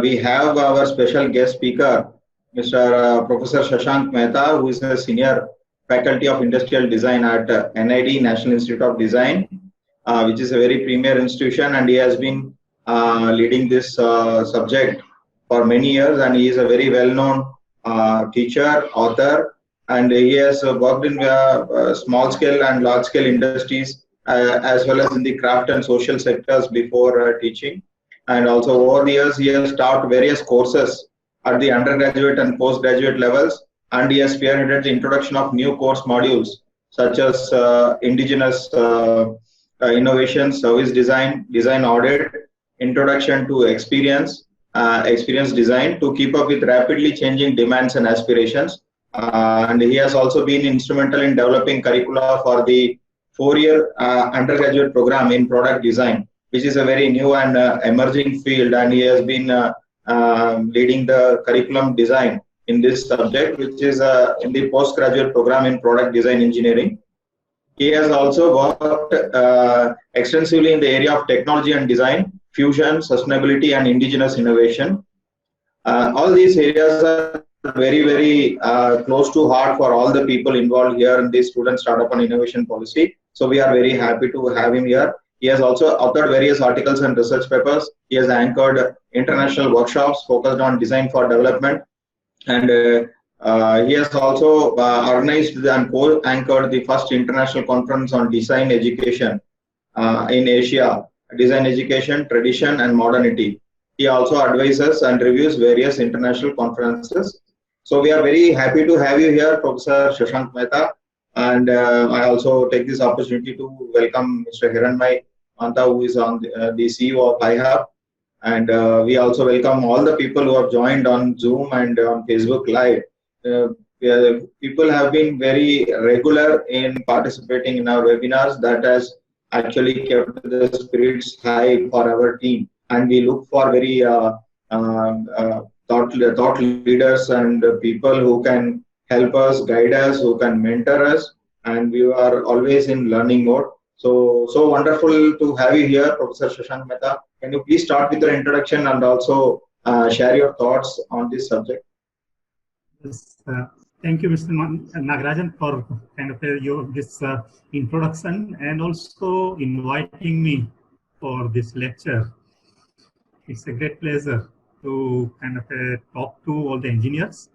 we have our special guest speaker, Mr. Professor Shashank Mehta, who is a senior faculty of industrial design at NID, National Institute of Design, which is a very premier institution, and he has been leading this subject for many years, and he is a very well-known teacher, author, and he has worked in small-scale and large-scale industries, as well as in the craft and social sectors before teaching. And also over the years, he has taught various courses at the undergraduate and postgraduate levels, and he has spearheaded the introduction of new course modules such as indigenous innovation, service design, design audit, introduction to experience design to keep up with rapidly changing demands and aspirations. And he has also been instrumental in developing curricula for the 4-year undergraduate program in product design, which is a very new and emerging field, and he has been leading the curriculum design in this subject, which is in the postgraduate program in product design engineering. He has also worked extensively in the area of technology and design, fusion, sustainability, and indigenous innovation. All these areas are very, very close to heart for all the people involved here in the Student Startup and Innovation Policy. So we are very happy to have him here. He has also authored various articles and research papers. He has anchored international workshops focused on design for development, and he has also organized and co-anchored the first international conference on design education in Asia, design education, tradition, and modernity. He also advises and reviews various international conferences. So we are very happy to have you here, Professor Shashank Mehta. And I also take this opportunity to welcome Mr. Hiranmay Mantha, who is on the CEO of iHub. And we also welcome all the people who have joined on Zoom and on Facebook Live. People have been very regular in participating in our webinars. That has actually kept the spirits high for our team. And we look for very thought leaders and people who can help us, guide us, who can mentor us. And we are always in learning mode. So wonderful to have you here, Professor Shashank Mehta. Can you please start with your introduction and also share your thoughts on this subject? Yes, thank you, Mr. Nagarajan, for kind of this introduction and also inviting me for this lecture. It's a great pleasure to kind of talk to all the engineers.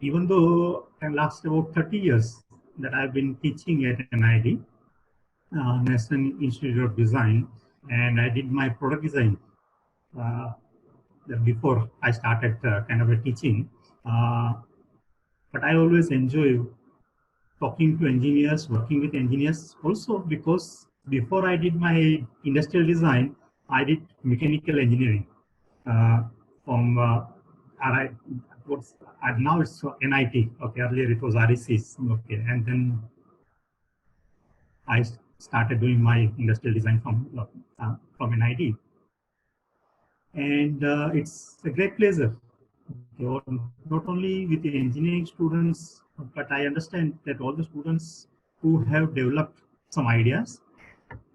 Even though I last about 30 years that I've been teaching at NID, National Institute of Design, and I did my product design before I started kind of a teaching. But I always enjoy talking to engineers, working with engineers, also because before I did my industrial design, I did mechanical engineering from now it's NIT. Okay, earlier it was RECs. Okay, and then I started doing my industrial design from NID, and it's a great pleasure. Not only with the engineering students, but I understand that all the students who have developed some ideas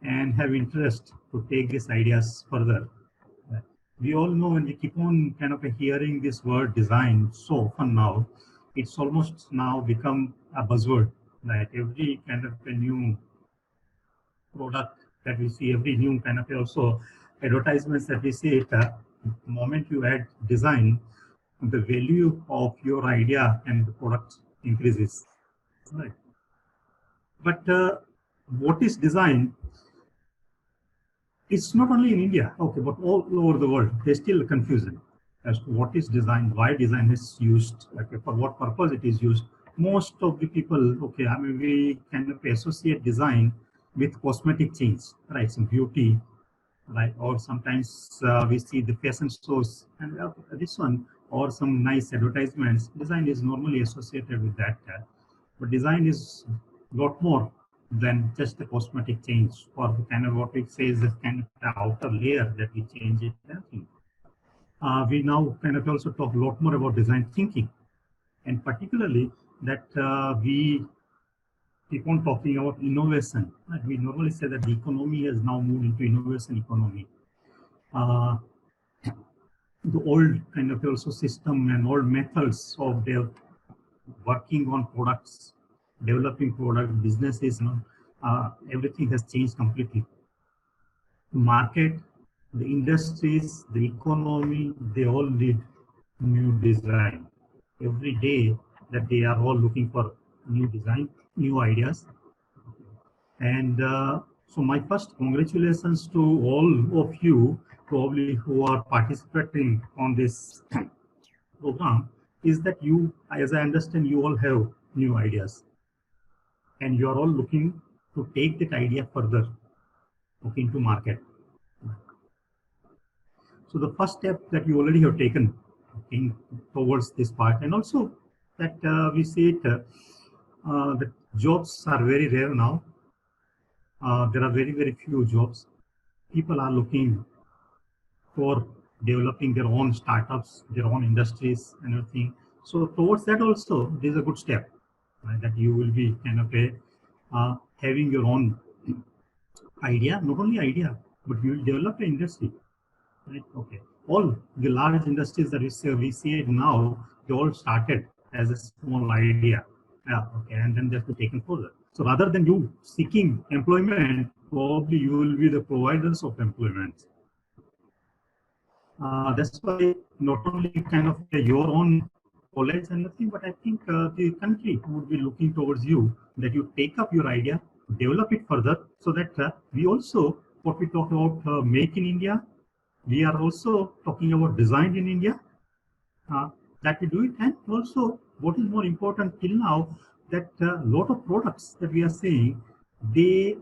and have interest to take these ideas further. We all know, and we keep on kind of hearing this word design so often now, it's almost now become a buzzword. Like every kind of a new product that we see, every new kind of also advertisements that we see, the moment you add design, the value of your idea and the product increases. Right. But what is design? It's not only in India, okay, but all over the world. There's still confusion as to what is design, why design is used, okay, for what purpose it is used. Most of the people, okay, I mean, we kind of associate design with cosmetic change, right? Some beauty, right? Or sometimes we see the fashion shows and this one, or some nice advertisements. Design is normally associated with that. But design is a lot more than just the cosmetic change, or the kind of what we say is the kind of the outer layer that we change it. We now kind of also talk a lot more about design thinking, and particularly that we keep on talking about innovation. We normally say that the economy has now moved into innovation economy. the old kind of also system and old methods of their working on products, developing product businesses, everything has changed completely. The market, the industries, the economy, they all need new design. Every day that they are all looking for new design, new ideas. And so my first congratulations to all of you, probably who are participating on this program, is that you, as I understand, you all have new ideas. And you are all looking to take that idea further, okay, into market. So the first step that you already have taken towards this part, and also that we see it, the jobs are very rare now. There are very, very few jobs. People are looking for developing their own startups, their own industries and everything. So towards that also, this is a good step, right, that you will be kind of having your own idea, not only idea, but you will develop an industry. Right? Okay. All the large industries that we see it now, they all started as a small idea. Yeah, okay, and then just be taken further. So rather than you seeking employment, probably you will be the providers of employment. That's why not only kind of your own college and nothing, but I think the country would be looking towards you, that you take up your idea, develop it further, so that we also, what we talk about make in India, we are also talking about designed in India, that we do it. And also what is more important till now, that a lot of products that we are seeing, they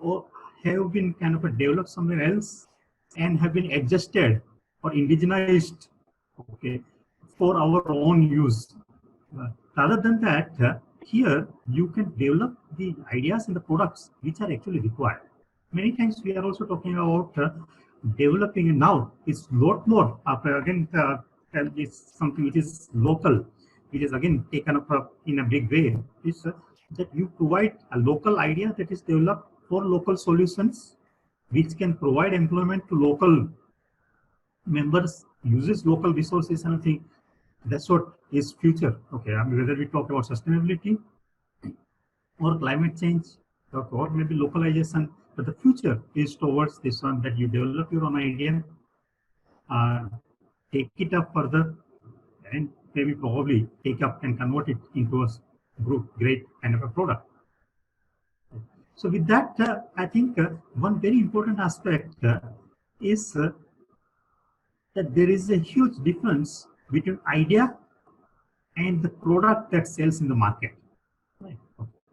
have been kind of developed somewhere else and have been adjusted or indigenized, okay, for our own use. Rather than that, here you can develop the ideas and the products which are actually required. Many times we are also talking about developing, and now it's a lot more again it's something which is local, which is again taken up in a big way, is that you provide a local idea that is developed for local solutions, which can provide employment to local members, uses local resources, and I think that's what is future. Okay, I mean, whether we talk about sustainability or climate change or maybe localization, but the future is towards this one, that you develop your own idea, take it up further, and maybe probably take up and convert it into a great kind of a product. So with that, I think one very important aspect is that there is a huge difference between idea and the product that sells in the market. Right.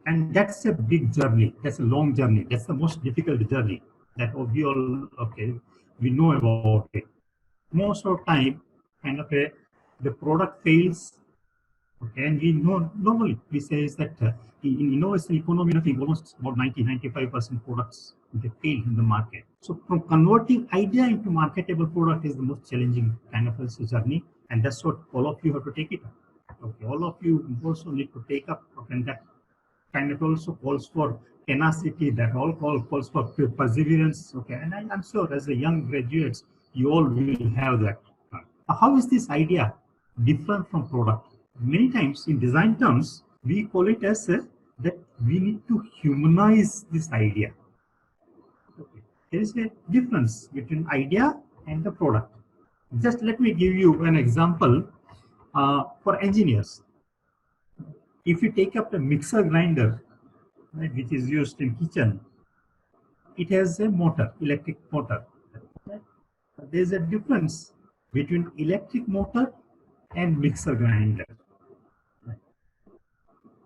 And that's a big journey. That's a long journey. That's the most difficult journey that we all, okay, we know about it. Most of the time, kind of the product fails. Okay, and we know normally we say is that in innovation economy, I think almost about 90-95% products they fail in the market. So from converting idea into marketable product is the most challenging kind of a journey, and that's what all of you have to take it up. Okay, all of you also need to take up, and that kind of also calls for tenacity, that all calls for perseverance. Okay, and I'm sure as a young graduates, you all will have that. How is this idea different from product? Many times in design terms, we call it as that we need to humanize this idea. Okay. There is a difference between idea and the product. Just let me give you an example for engineers. If you take up the mixer grinder, right, which is used in kitchen, it has a motor, electric motor. Right? There is a difference between electric motor and mixer grinder. Right.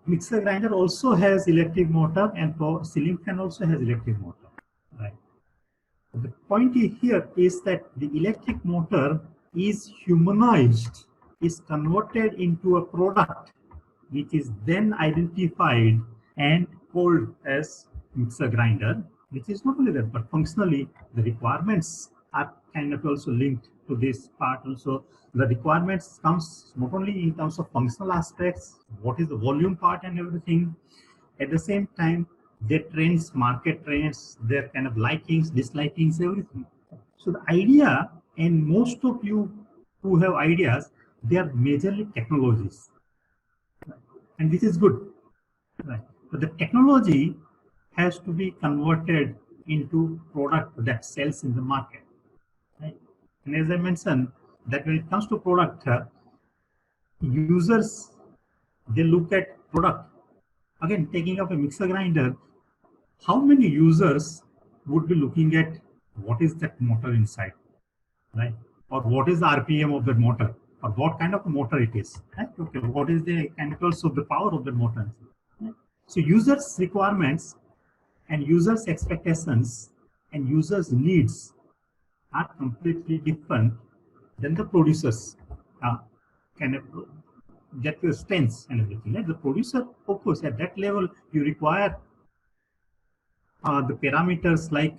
Mixer grinder also has electric motor, and ceiling fan also has electric motor. Right. The point here is that the electric motor is humanized, is converted into a product which is then identified and called as mixer grinder, which is not only that, but functionally the requirements are kind of also linked to this part also. The requirements comes not only in terms of functional aspects, what is the volume part and everything, at the same time their trends, market trends, their kind of likings, dislikings, everything. So the idea, and most of you who have ideas, they are majorly technologies, and this is good. Right. But the technology has to be converted into product that sells in the market. Right? And as I mentioned, that when it comes to product, users, they look at product. Again, taking up a mixer grinder, how many users would be looking at what is that motor inside, right? Or what is the RPM of that motor, or what kind of a motor it is, right? Okay, what is the chemicals of the power of the motor? Right? So users' requirements and users' expectations and users' needs are completely different than the producers can get your strengths and everything. Right? The producer, of course, at that level, you require the parameters like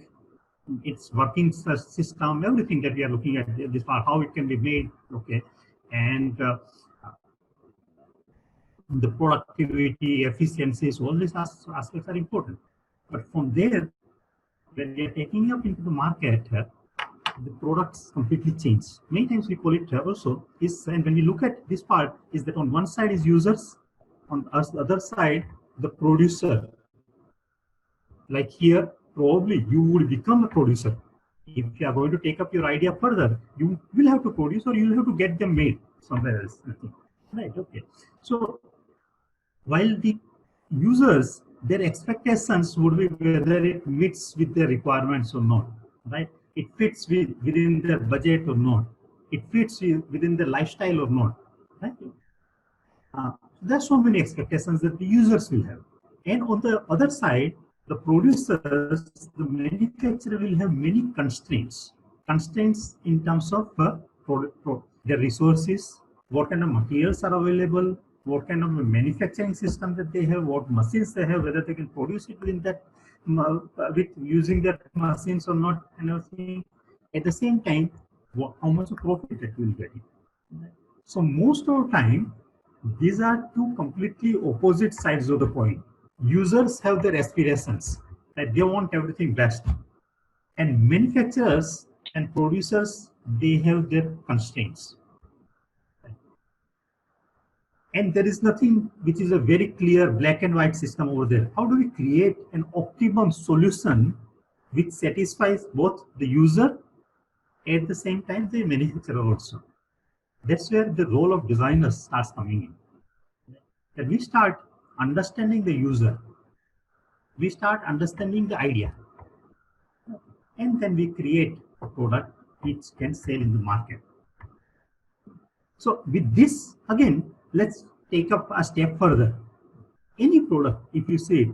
its working system, everything that we are looking at this part, how it can be made, okay, and the productivity, efficiencies, all these aspects are important. But from there, when we are taking up into the market, the products completely change. Many times we call it also is, and when we look at this part, is that on one side is users, on the other side, the producer. Like here, probably you would become a producer. If you are going to take up your idea further, you will have to produce or you will have to get them made somewhere else. Right, okay. So while the users, their expectations would be whether it meets with their requirements or not, right? It fits within their budget or not. It fits within their lifestyle or not, right? There's so many expectations that the users will have. And on the other side, the producers, the manufacturer will have many constraints. Constraints in terms of their resources, what kind of materials are available, what kind of manufacturing system that they have, what machines they have, whether they can produce it within that, with using their machines or not, and everything. At the same time, how much profit that will get it. So most of the time, these are two completely opposite sides of the coin. Users have their aspirations, that they want everything best, and manufacturers and producers, they have their constraints. And there is nothing which is a very clear black and white system over there. How do we create an optimum solution which satisfies both the user at the same time the manufacturer also? That's where the role of designers starts coming in. That we start understanding the user, we start understanding the idea, and then we create a product which can sell in the market. So with this, again, let's take up a step further. Any product, if you see,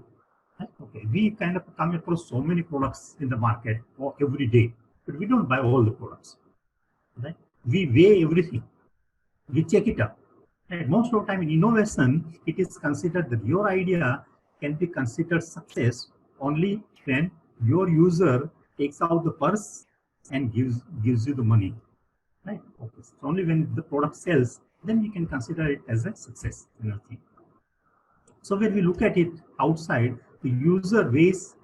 okay, we kind of come across so many products in the market every day, but we don't buy all the products, right? We weigh everything, we check it out. And most of the time in innovation, it is considered that your idea can be considered success only when your user takes out the purse and gives you the money, right? Okay. So only when the product sells, then you can consider it as a success. So when we look at it outside, the user weighs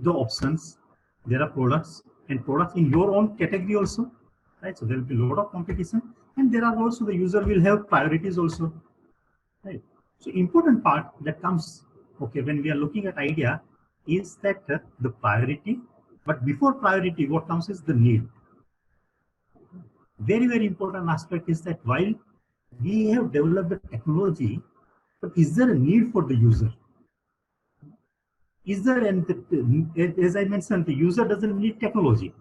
the options. There are products and products in your own category also, right? So there will be a lot of competition, and there are also the user will have priorities also, right? So important part that comes, okay, when we are looking at idea is that the priority, but before priority, what comes is the need. Very, very important aspect is that while we have developed the technology, but is there a need for the user? Is there, and as I mentioned, the user doesn't need technology.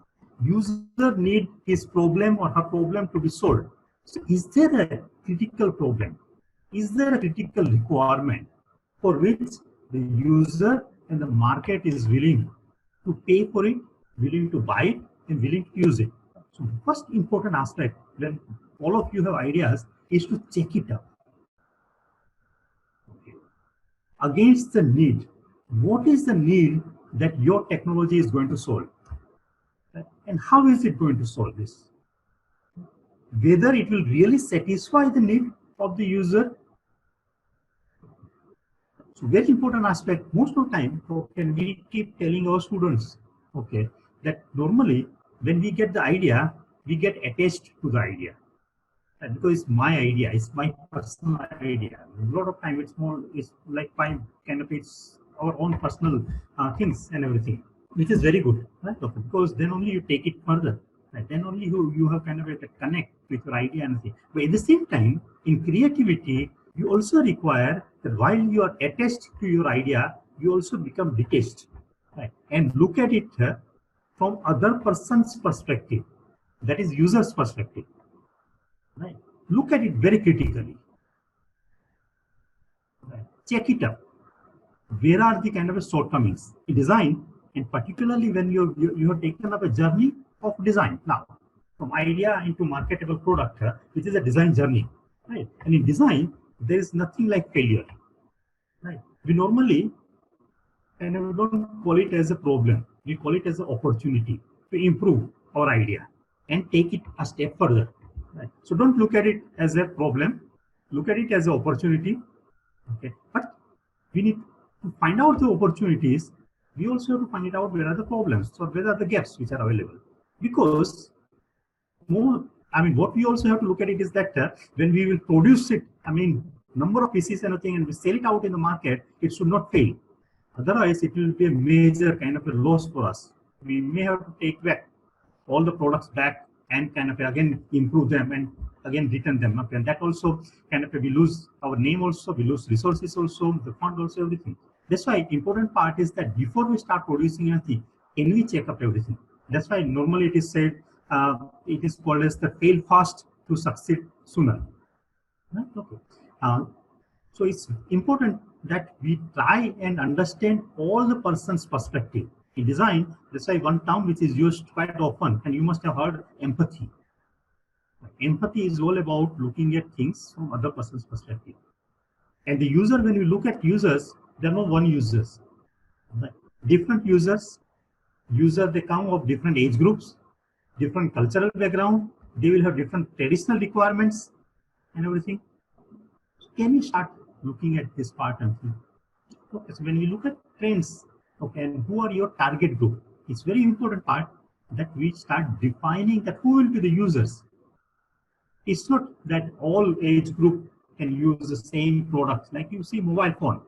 User need his problem or her problem to be solved. So is there a critical problem? Is there a critical requirement for which the user and the market is willing to pay for it, willing to buy it, and willing to use it? So the first important aspect when all of you have ideas is to check it out. Okay. Against the need, what is the need that your technology is going to solve? And how is it going to solve this? Whether it will really satisfy the need of the user. So very important aspect, most of the time, okay, we keep telling our students, okay, that normally when we get the idea, we get attached to the idea. And because it's my idea, it's my personal idea. A lot of time it's like it's our own personal things and everything, which is very good, right? Okay, because then only you take it further. Right? Then only you have kind of a connect with your idea and thing. But at the same time, in creativity, you also require that while you are attached to your idea, you also become detached, right? And look at it from other person's perspective, that is user's perspective, right? Look at it very critically. Right? Check it up. Where are the kind of shortcomings in design, and particularly when you have taken up a journey of design now from idea into marketable product, which is a design journey, right? And in design, there is nothing like failure, right? We normally kind of don't call it as a problem. We call it as an opportunity to improve our idea and take it a step further, right? So don't look at it as a problem. Look at it as an opportunity, okay? But we need to find out the opportunities. We also have to find it out where are the problems or where are the gaps which are available. Because what we also have to look at it is that when we will produce it, number of pieces and everything, and we sell it out in the market, it should not fail. Otherwise, it will be a major kind of a loss for us. We may have to take back all the products back and kind of again improve them and again return them up. And that also kind of we lose our name also, we lose resources also, the fund also, everything. That's why important part is that before we start producing anything, can we check up everything? That's why normally it is said, it is called as the fail fast to succeed sooner. Right? Okay. So it's important that we try and understand all the person's perspective. In design, that's why one term which is used quite often, and you must have heard empathy. Empathy is all about looking at things from other person's perspective. And the user, when you look at users, there are no one users. Right? Different users, they come of different age groups, different cultural background, they will have different traditional requirements and everything. So can you start looking at this part and think? Okay, so when we look at trends, okay, and who are your target group, it's very important part that we start defining that who will be the users. It's not that all age group can use the same products. Like you see mobile phone,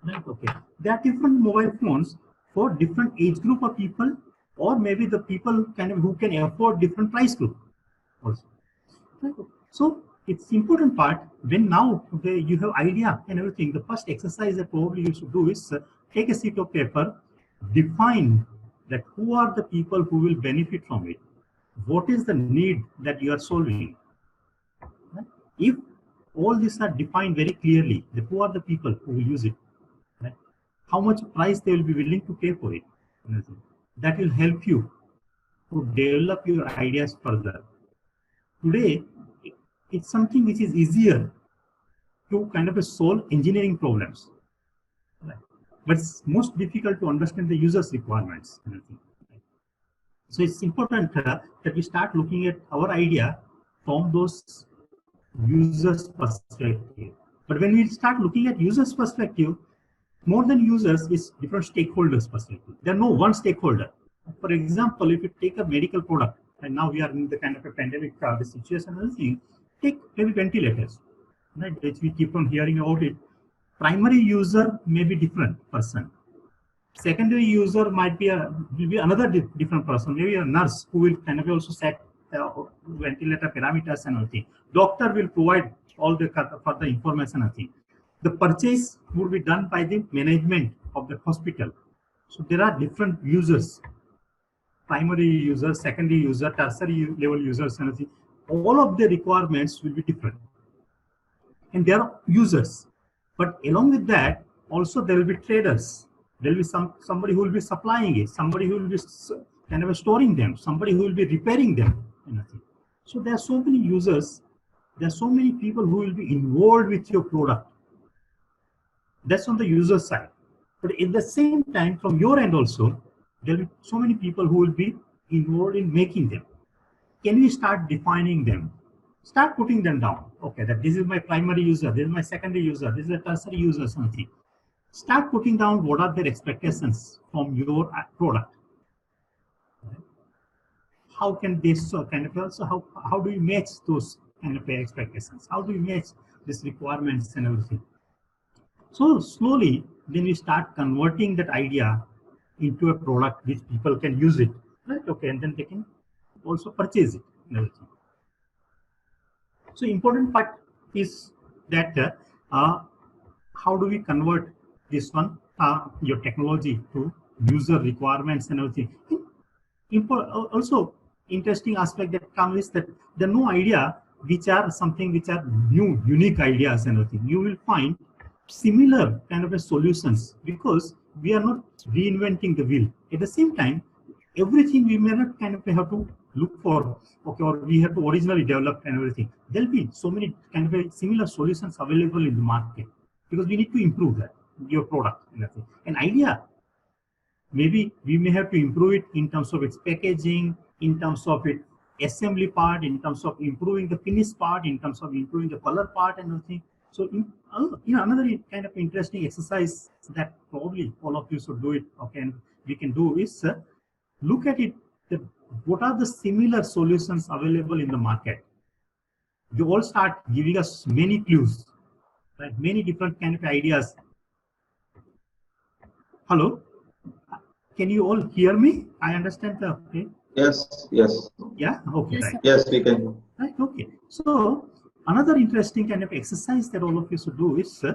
right? Okay, there are different mobile phones for different age group of people, or maybe the people who can afford different price group also. Right? So it's important part when now you have idea and everything. The first exercise that probably you should do is take a sheet of paper, define that who are the people who will benefit from it. What is the need that you are solving? Right? If all these are defined very clearly, that who are the people who will use it, right? How much price they will be willing to pay for it, that will help you to develop your ideas further. Today, it's something which is easier to solve engineering problems, right? But it's most difficult to understand the user's requirements. Right? So it's important that we start looking at our idea from those users' perspective. But when we start looking at users' perspective, more than users is different stakeholders' perspective. There are no one stakeholder. For example, if you take a medical product, and now we are in the kind of a pandemic the situation and everything, take maybe ventilators, right? Which we keep on hearing about it. Primary user may be different person. Secondary user might be another different person, maybe a nurse who will also set ventilator parameters and everything. Doctor will provide all the further information and everything. The purchase would be done by the management of the hospital. So there are different users, primary user, secondary user, tertiary level users and everything. All of the requirements will be different. And there are users. But along with that, also there will be traders. There will be somebody who will be supplying it, somebody who will be storing them, somebody who will be repairing them. So there are so many users, there are so many people who will be involved with your product. That's on the user side. But at the same time, from your end also, there will be so many people who will be involved in making them. Can we start defining them? Start putting them down. Okay, that this is my primary user, this is my secondary user, this is a tertiary user, something. Start putting down what are their expectations from your product. how can this kind of also how do you match those kind of expectations? How do you match these requirements and everything? So slowly, then we start converting that idea into a product which people can use it, right? Okay, and then they can also purchase it and everything. So important part is that how do we convert this one, your technology to user requirements and everything. Also, interesting aspect that comes is that there are no idea which are something which are new, unique ideas and everything. You will find similar kind of a solutions because we are not reinventing the wheel. At the same time, everything we may not kind of have to look for, okay, or we have to originally develop and everything. There'll be so many kind of a similar solutions available in the market because we need to improve that, your product and everything. An idea, maybe we may have to improve it in terms of its packaging, in terms of its assembly part, in terms of improving the finish part, in terms of improving the color part and everything. So, another kind of interesting exercise that probably all of you should do it, okay, and we can do is look at it. What are the similar solutions available in the market? They all start giving us many clues, right? Many different kind of ideas. Hello, can you all hear me? I understand the okay. Yes, yes. Yeah, okay, right. Yes, we can. Right, okay. So another interesting kind of exercise that all of you should do is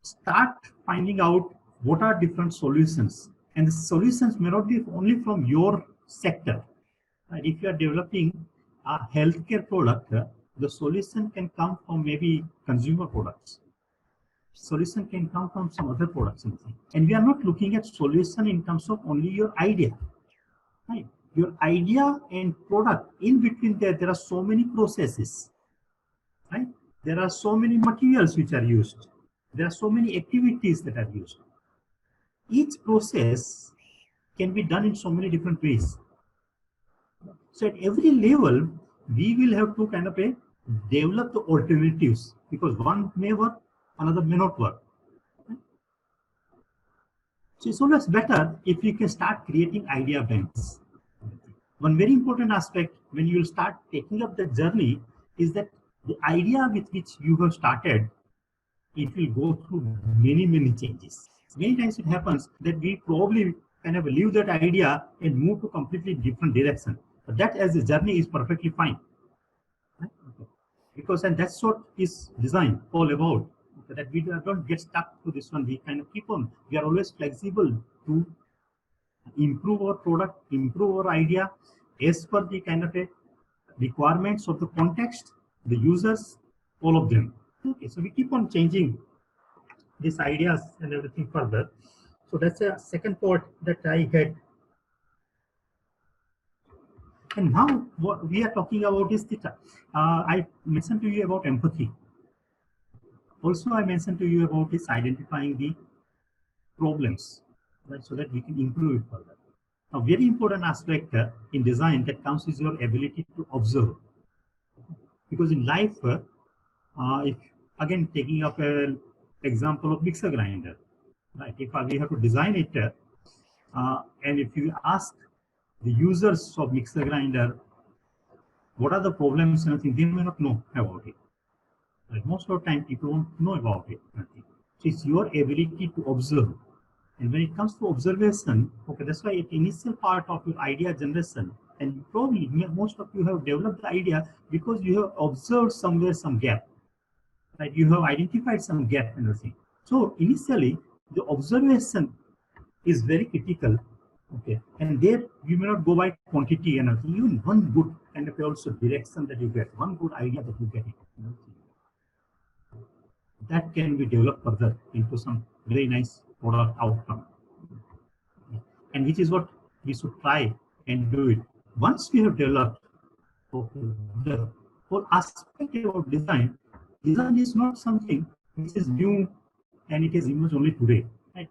start finding out what are different solutions, and the solutions may not be only from your sector. Right? If you are developing a healthcare product, the solution can come from maybe consumer products. Solution can come from some other products, and we are not looking at solution in terms of only your idea. Right? Your idea and product, in between there are so many processes. Right? There are so many materials which are used. There are so many activities that are used. Each process can be done in so many different ways. So at every level, we will have to kind of develop the alternatives because one may work, another may not work. So it's always better if you can start creating idea banks. One very important aspect when you will start taking up the journey is that the idea with which you have started, it will go through many changes. Many times it happens that we probably kind of leave that idea and move to completely different direction. But that as a journey is perfectly fine. Because and that's what is design all about. That we don't get stuck to this one. We kind of keep on. We are always flexible to improve our product, improve our idea as per the kind of a requirements of the context, the users, all of them. Okay, so we keep on changing these ideas and everything further. So that's a second part that I had. And now what we are talking about is the, I mentioned to you about empathy. Also, I mentioned to you about this identifying the problems, right, so that we can improve it further. A very important aspect in design that comes is your ability to observe. Because in life, if again taking up an example of mixer grinder, right? If we have to design it, and if you ask the users of mixer grinder, what are the problems and everything, they may not know about it. Right? Most of the time, people won't know about it. So it's your ability to observe. And when it comes to observation, okay, that's why it's initial part of your idea generation. And probably most of you have developed the idea because you have observed somewhere some gap. Right? You have identified some gap and everything. So initially, the observation is very critical. Okay, and there you may not go by quantity and everything. Even one good kind of also direction that you get, one good idea that you get, that can be developed further into some very nice product outcome. And which is what we should try and do it. Once we have developed the whole aspect of design, design is not something which is new and it is emerged only today. Right?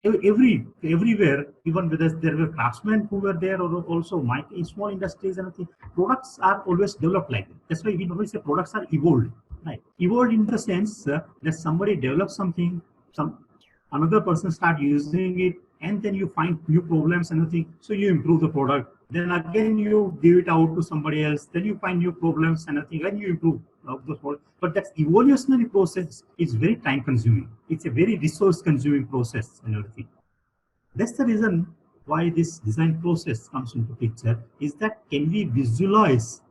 Everywhere, even whether there were craftsmen who were there or also in small industries and everything, products are always developed like that. That's why we always say products are evolved. Right? Evolved in the sense that somebody develops something, another person start using it, and then you find new problems and everything. So you improve the product. Then again you give it out to somebody else. Then you find new problems and everything, and you improve those products. But that evolutionary process is very time consuming. It's a very resource consuming process and everything. That's the reason why this design process comes into picture, is that can we visualize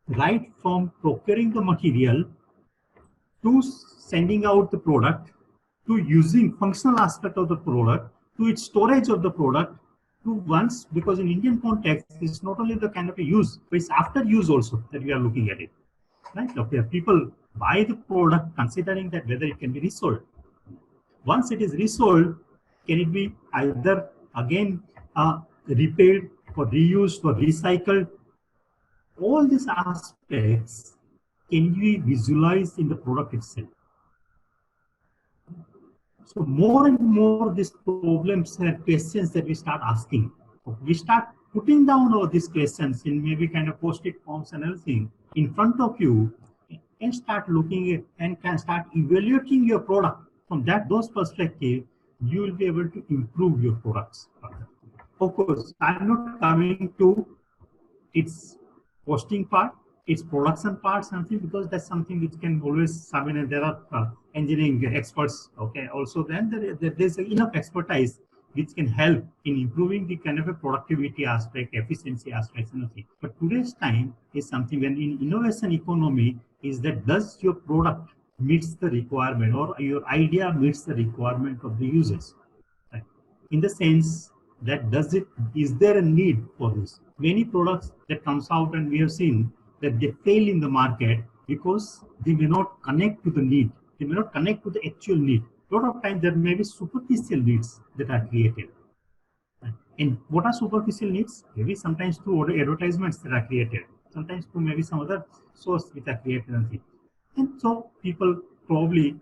right from procuring the material to sending out the product, to using functional aspect of the product, to its storage of the product, to once, because in Indian context, it's not only the kind of a use, but it's after use also that we are looking at it. Right? Okay, people buy the product considering that whether it can be resold. Once it is resold, can it be either again repaired or reused or recycled? All these aspects can be visualized in the product itself. So more and more these problems and questions that we start asking, we start putting down all these questions in maybe kind of post-it forms and everything in front of you, and start looking at and can start evaluating your product from those perspectives. You will be able to improve your products further. Of course, I'm not coming to its costing part, its production part, something, because that's something which can always come in, and there are engineering experts. Okay, also then there's enough expertise which can help in improving the kind of a productivity aspect, efficiency aspects, and everything. But today's time is something when in innovation economy is that does your product meets the requirement, or your idea meets the requirement of the users, right? In the sense that is there a need for this? Many products that comes out, and we have seen that they fail in the market because they may not connect to the need. They may not connect to the actual need. A lot of times there may be superficial needs that are created. And what are superficial needs? Maybe sometimes through advertisements that are created, sometimes through maybe some other source which are created. And so people probably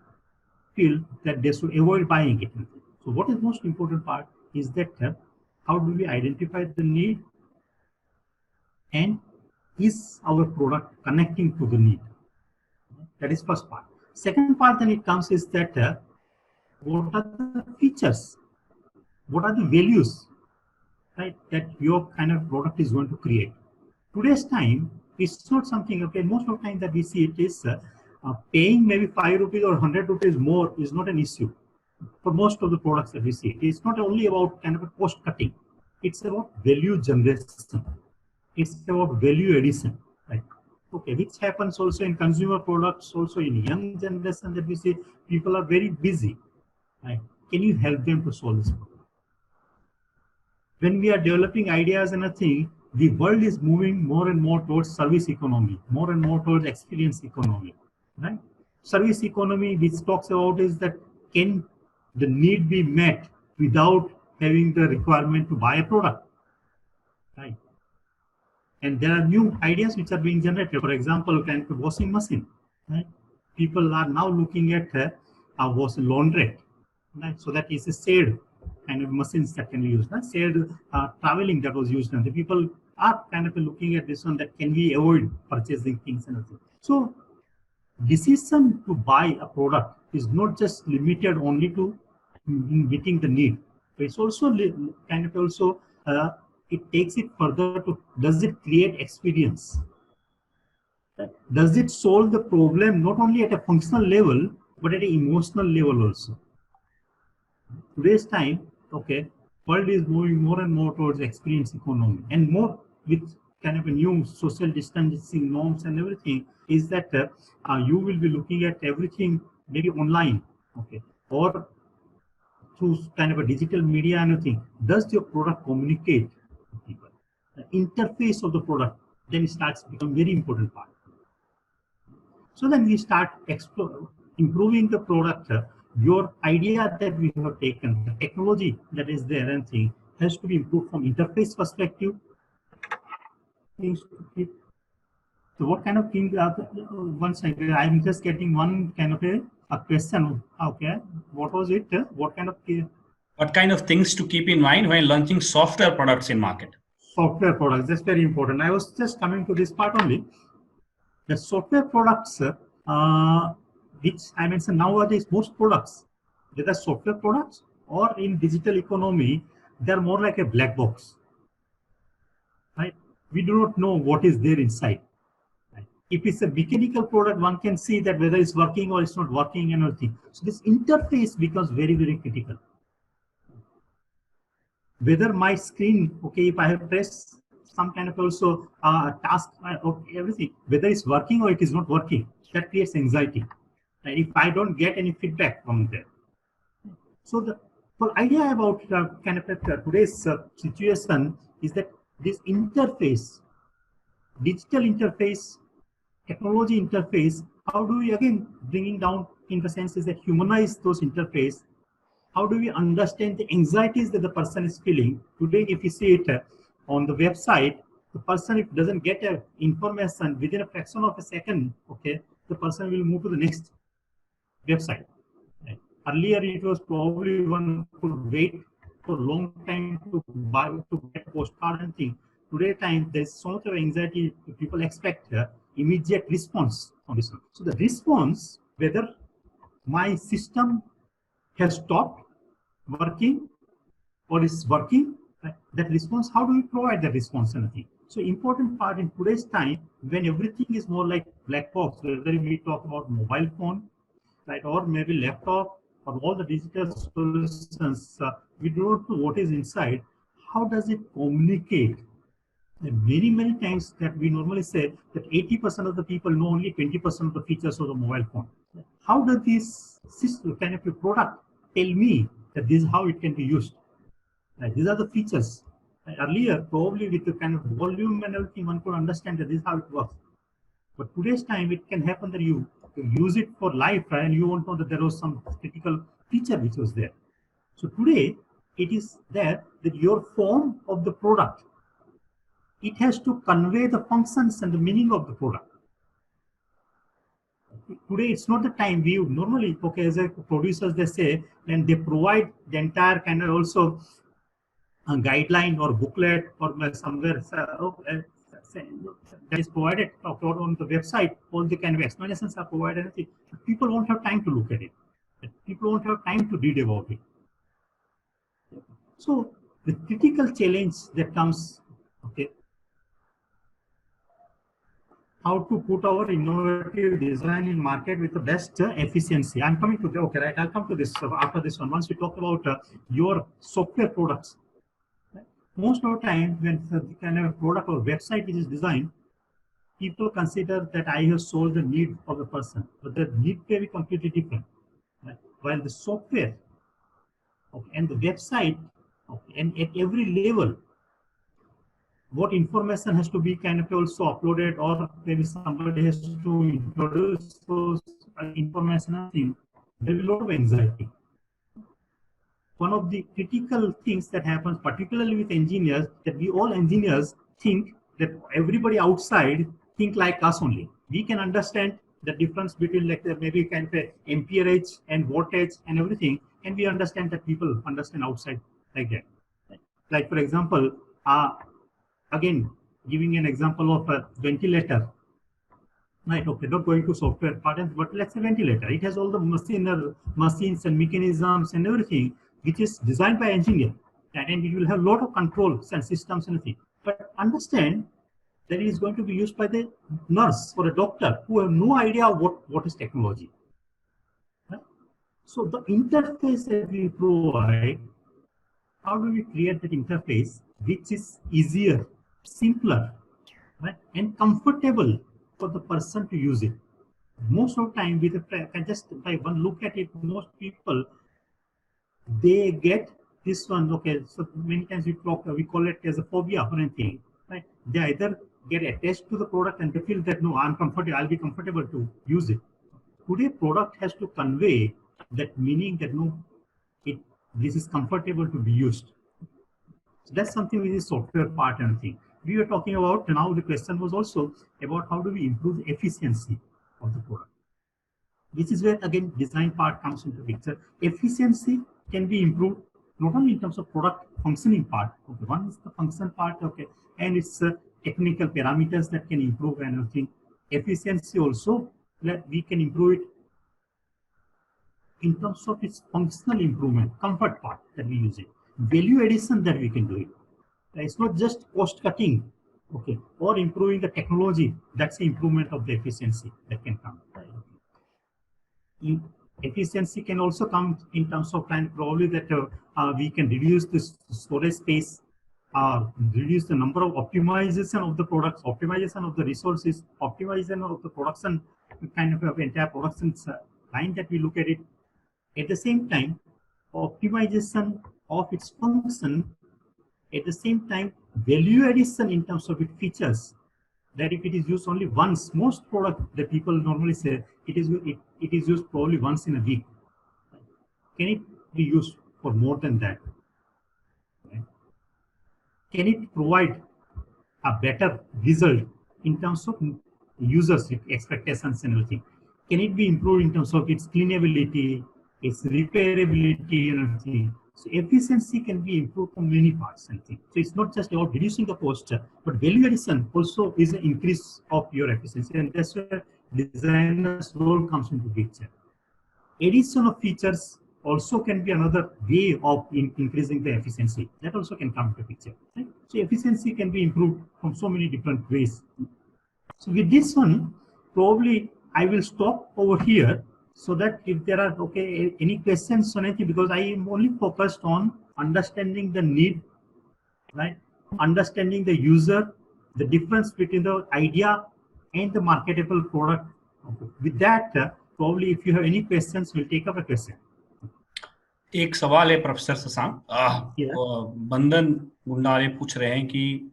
feel that they should avoid buying it. So what is most important part is that how do we identify the need, and is our product connecting to the need? That is first part. Second part then it comes is that what are the features? What are the values, right, that your kind of product is going to create? Today's time, it's not something, okay, most of the time that we see it is paying maybe 5 rupees or 100 rupees more is not an issue for most of the products that we see. It's not only about kind of a cost cutting. It's about value generation. It's about value addition, right? Okay, which happens also in consumer products, also in young generation that we see, people are very busy, right? Can you help them to solve this problem? When we are developing ideas and a thing, the world is moving more and more towards service economy, more and more towards experience economy, right? Service economy, which talks about is that can the need be met without having the requirement to buy a product, right? And there are new ideas which are being generated. For example, kind of washing machine, right? People are now looking at a laundrette, right? So that is a shared kind of machines that can be used, right? Shared traveling that was used, and the people are kind of looking at this one, that can we avoid purchasing things and everything. So decision to buy a product is not just limited only to meeting the need. It's also kind of also it takes it further to, does it create experience? Does it solve the problem not only at a functional level, but at an emotional level also? Today's time, okay, world is moving more and more towards experience economy, and more with kind of a new social distancing norms and everything, is that you will be looking at everything maybe online, okay, or through kind of a digital media and everything. Does your product communicate with people? The interface of the product then starts becoming very important part. So then we start improving the product. Your idea that we have taken, the technology that is there and thing, has to be improved from interface perspective. So what kind of thing? Once again, I'm just getting one kind of a question. Okay, what was it? What kind of things to keep in mind when launching software products in market? Software products, that's very important. I was just coming to this part only. The software products, which I mentioned nowadays, most products, whether software products or in digital economy, they're more like a black box, right? We do not know what is there inside. Right? If it's a mechanical product, one can see that whether it's working or it's not working and everything. So this interface becomes very, very critical. Whether my screen, okay, if I have pressed some kind of also task, okay, everything, whether it's working or it is not working, that creates anxiety. And if I don't get any feedback from there. So the whole idea about kind of today's situation is that this interface, digital interface, technology interface, how do we again bringing down in the sense is that humanize those interface? How do we understand the anxieties that the person is feeling? Today, if you see it on the website, the person, if doesn't get information within a fraction of a second, okay, the person will move to the next website. Right? Earlier, it was probably one could wait for a long time to buy, to get a postcard and thing. Today time, there's so much of anxiety, people expect immediate response on this one. So the response, whether my system has stopped working or is working, that response, how do we provide that response and everything? So important part in today's time, when everything is more like black box, whether we talk about mobile phone, right, or maybe laptop, or all the digital solutions, we do not know what is inside. How does it communicate? And many times that we normally say that 80% of the people know only 20% of the features of the mobile phone. How does this system, kind of a product, tell me that this is how it can be used? These are the features. Earlier, probably with the kind of volume and everything, one could understand that this is how it works. But today's time, it can happen that you use it for life, right, and you won't know that there was some critical feature which was there. So today, it is there that your form of the product, it has to convey the functions and the meaning of the product. Today, it's not the time we normally, okay, as a producers, they say, and they provide the entire kind of also a guideline or booklet or somewhere that is provided on the website, all the kind of explanations are provided. People won't have time to look at it. People won't have time to read about it. So the critical challenge that comes, okay, how to put our innovative design in market with the best efficiency. I'm coming to the, okay, right, I'll come to this after this one. Once we talk about your software products. Most of the time, when the kind of product or website which is designed, people consider that I have solved the need of the person, but the need may be completely different. Right? While the software, okay, and the website, okay, and at every level, what information has to be kind of also uploaded, or maybe somebody has to introduce those information. There is a lot of anxiety. One of the critical things that happens, particularly with engineers, that we all engineers think that everybody outside think like us only. We can understand the difference between like maybe kind of amperage and wattage and everything, and we understand that people understand outside like that. Like for example, again, giving an example of a ventilator. Right, okay, not going to software patterns, but let's say ventilator. It has all the machines and mechanisms and everything, which is designed by engineer, and it will have a lot of controls and systems and everything. But understand that it is going to be used by the nurse or a doctor who have no idea what is technology. Right? So the interface that we provide, how do we create that interface which is easier, simpler, right, and comfortable for the person to use it? Most of the time, with just by one look at it, most people, they get this one. Okay, so many times we call it as a phobia or anything, right? They either get attached to the product and they feel that no, I'm comfortable, I'll be comfortable to use it. Today, product has to convey that meaning that no, this is comfortable to be used. So that's something which is software part and thing. We were talking about, now the question was also about how do we improve the efficiency of the product, which is where again design part comes into picture. Efficiency can be improved not only in terms of product functioning part, okay, one is the function part, okay, and it's technical parameters that can improve and everything. Efficiency also, that we can improve it in terms of its functional improvement, comfort part that we use it, value addition that we can do it. It's not just cost cutting, okay, or improving the technology. That's the improvement of the efficiency that can come. Efficiency can also come in terms of kind probably that we can reduce the storage space, reduce the number of optimization of the products, optimization of the resources, optimization of the production, kind of entire production line that we look at it. At the same time, optimization of its function, at the same time, value addition in terms of its features, that if it is used only once, most product that people normally say, it is used probably once in a week. Can it be used for more than that? Can it provide a better result in terms of users' expectations and everything? Can it be improved in terms of its cleanability, its repairability and everything? So efficiency can be improved from many parts and things. So it's not just about reducing the cost, but value addition also is an increase of your efficiency, and that's where designer's role comes into picture. Addition of features also can be another way of increasing the efficiency. That also can come into picture. Right? So efficiency can be improved from so many different ways. So with this one, probably I will stop over here, so that if there are any questions on anything, because I am only focused on understanding the need, right? Understanding the user, the difference between the idea and the marketable product. Okay. With that, probably if you have any questions, we'll take up a question. एक सवाल है professor Shashank, बंदन गुंडारे पूछ रहे हैं कि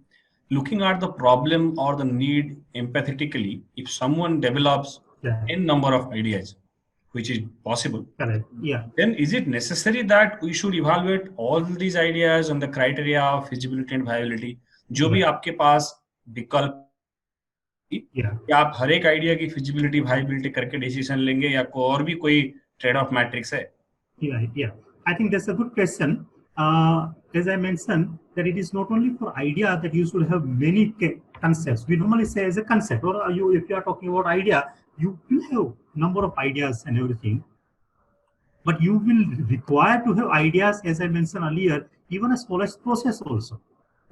looking at the problem or the need empathetically, if someone develops n number of ideas, which is possible, correct, yeah, then is it necessary that we should evaluate all these ideas on the criteria of feasibility and viability? जो भी आपके पास विकल्प, क्या आप हर एक idea की feasibility viability करके decision लेंगे, या कोई और भी कोई ट्रेड ऑफ मैट्रिक्स है? Yeah, I think that's a good question. As I mentioned, that it is not only for idea that you should have many concepts. We normally say as a concept, or if you are talking about idea, you will have number of ideas and everything, but you will require to have ideas, as I mentioned earlier, even a storage process also,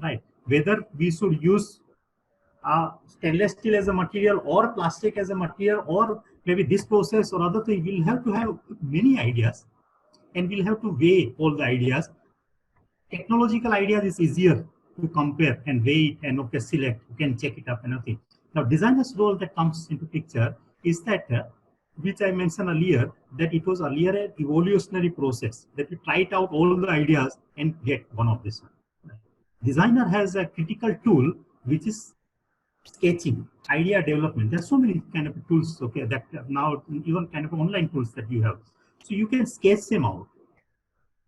right? Whether we should use stainless steel as a material or plastic as a material, or maybe this process or other thing, we'll have to have many ideas, and we'll have to weigh all the ideas. Technological ideas is easier to compare and weigh and select, you can check it up and everything. Now, designer's role that comes into picture is that, which I mentioned earlier, that it was earlier an evolutionary process, that we tried out all the ideas and get one of this one. Designer has a critical tool, which is sketching, idea development. There's so many kind of tools, that now even kind of online tools that you have. So you can sketch them out,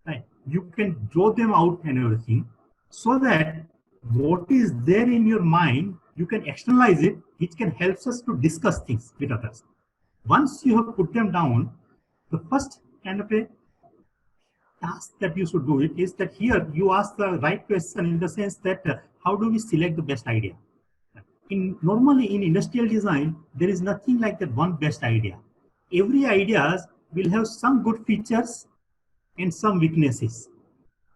right? You can draw them out and everything, so that what is there in your mind, you can externalize it, which can help us to discuss things with others. Once you have put them down, the first kind of a task that you should do it is that here you ask the right question, in the sense that how do we select the best idea? Normally in industrial design, there is nothing like that one best idea. Every idea will have some good features and some weaknesses,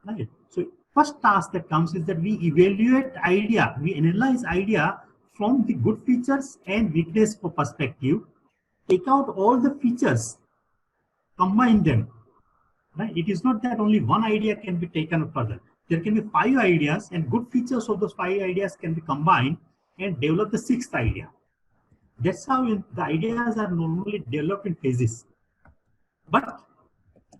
right? So first task that comes is that we evaluate idea, we analyze idea from the good features and weakness perspective, take out all the features, combine them, right? It is not that only one idea can be taken further. There can be 5 ideas, and good features of those 5 ideas can be combined and develop the 6th idea. That's how the ideas are normally developed in phases. But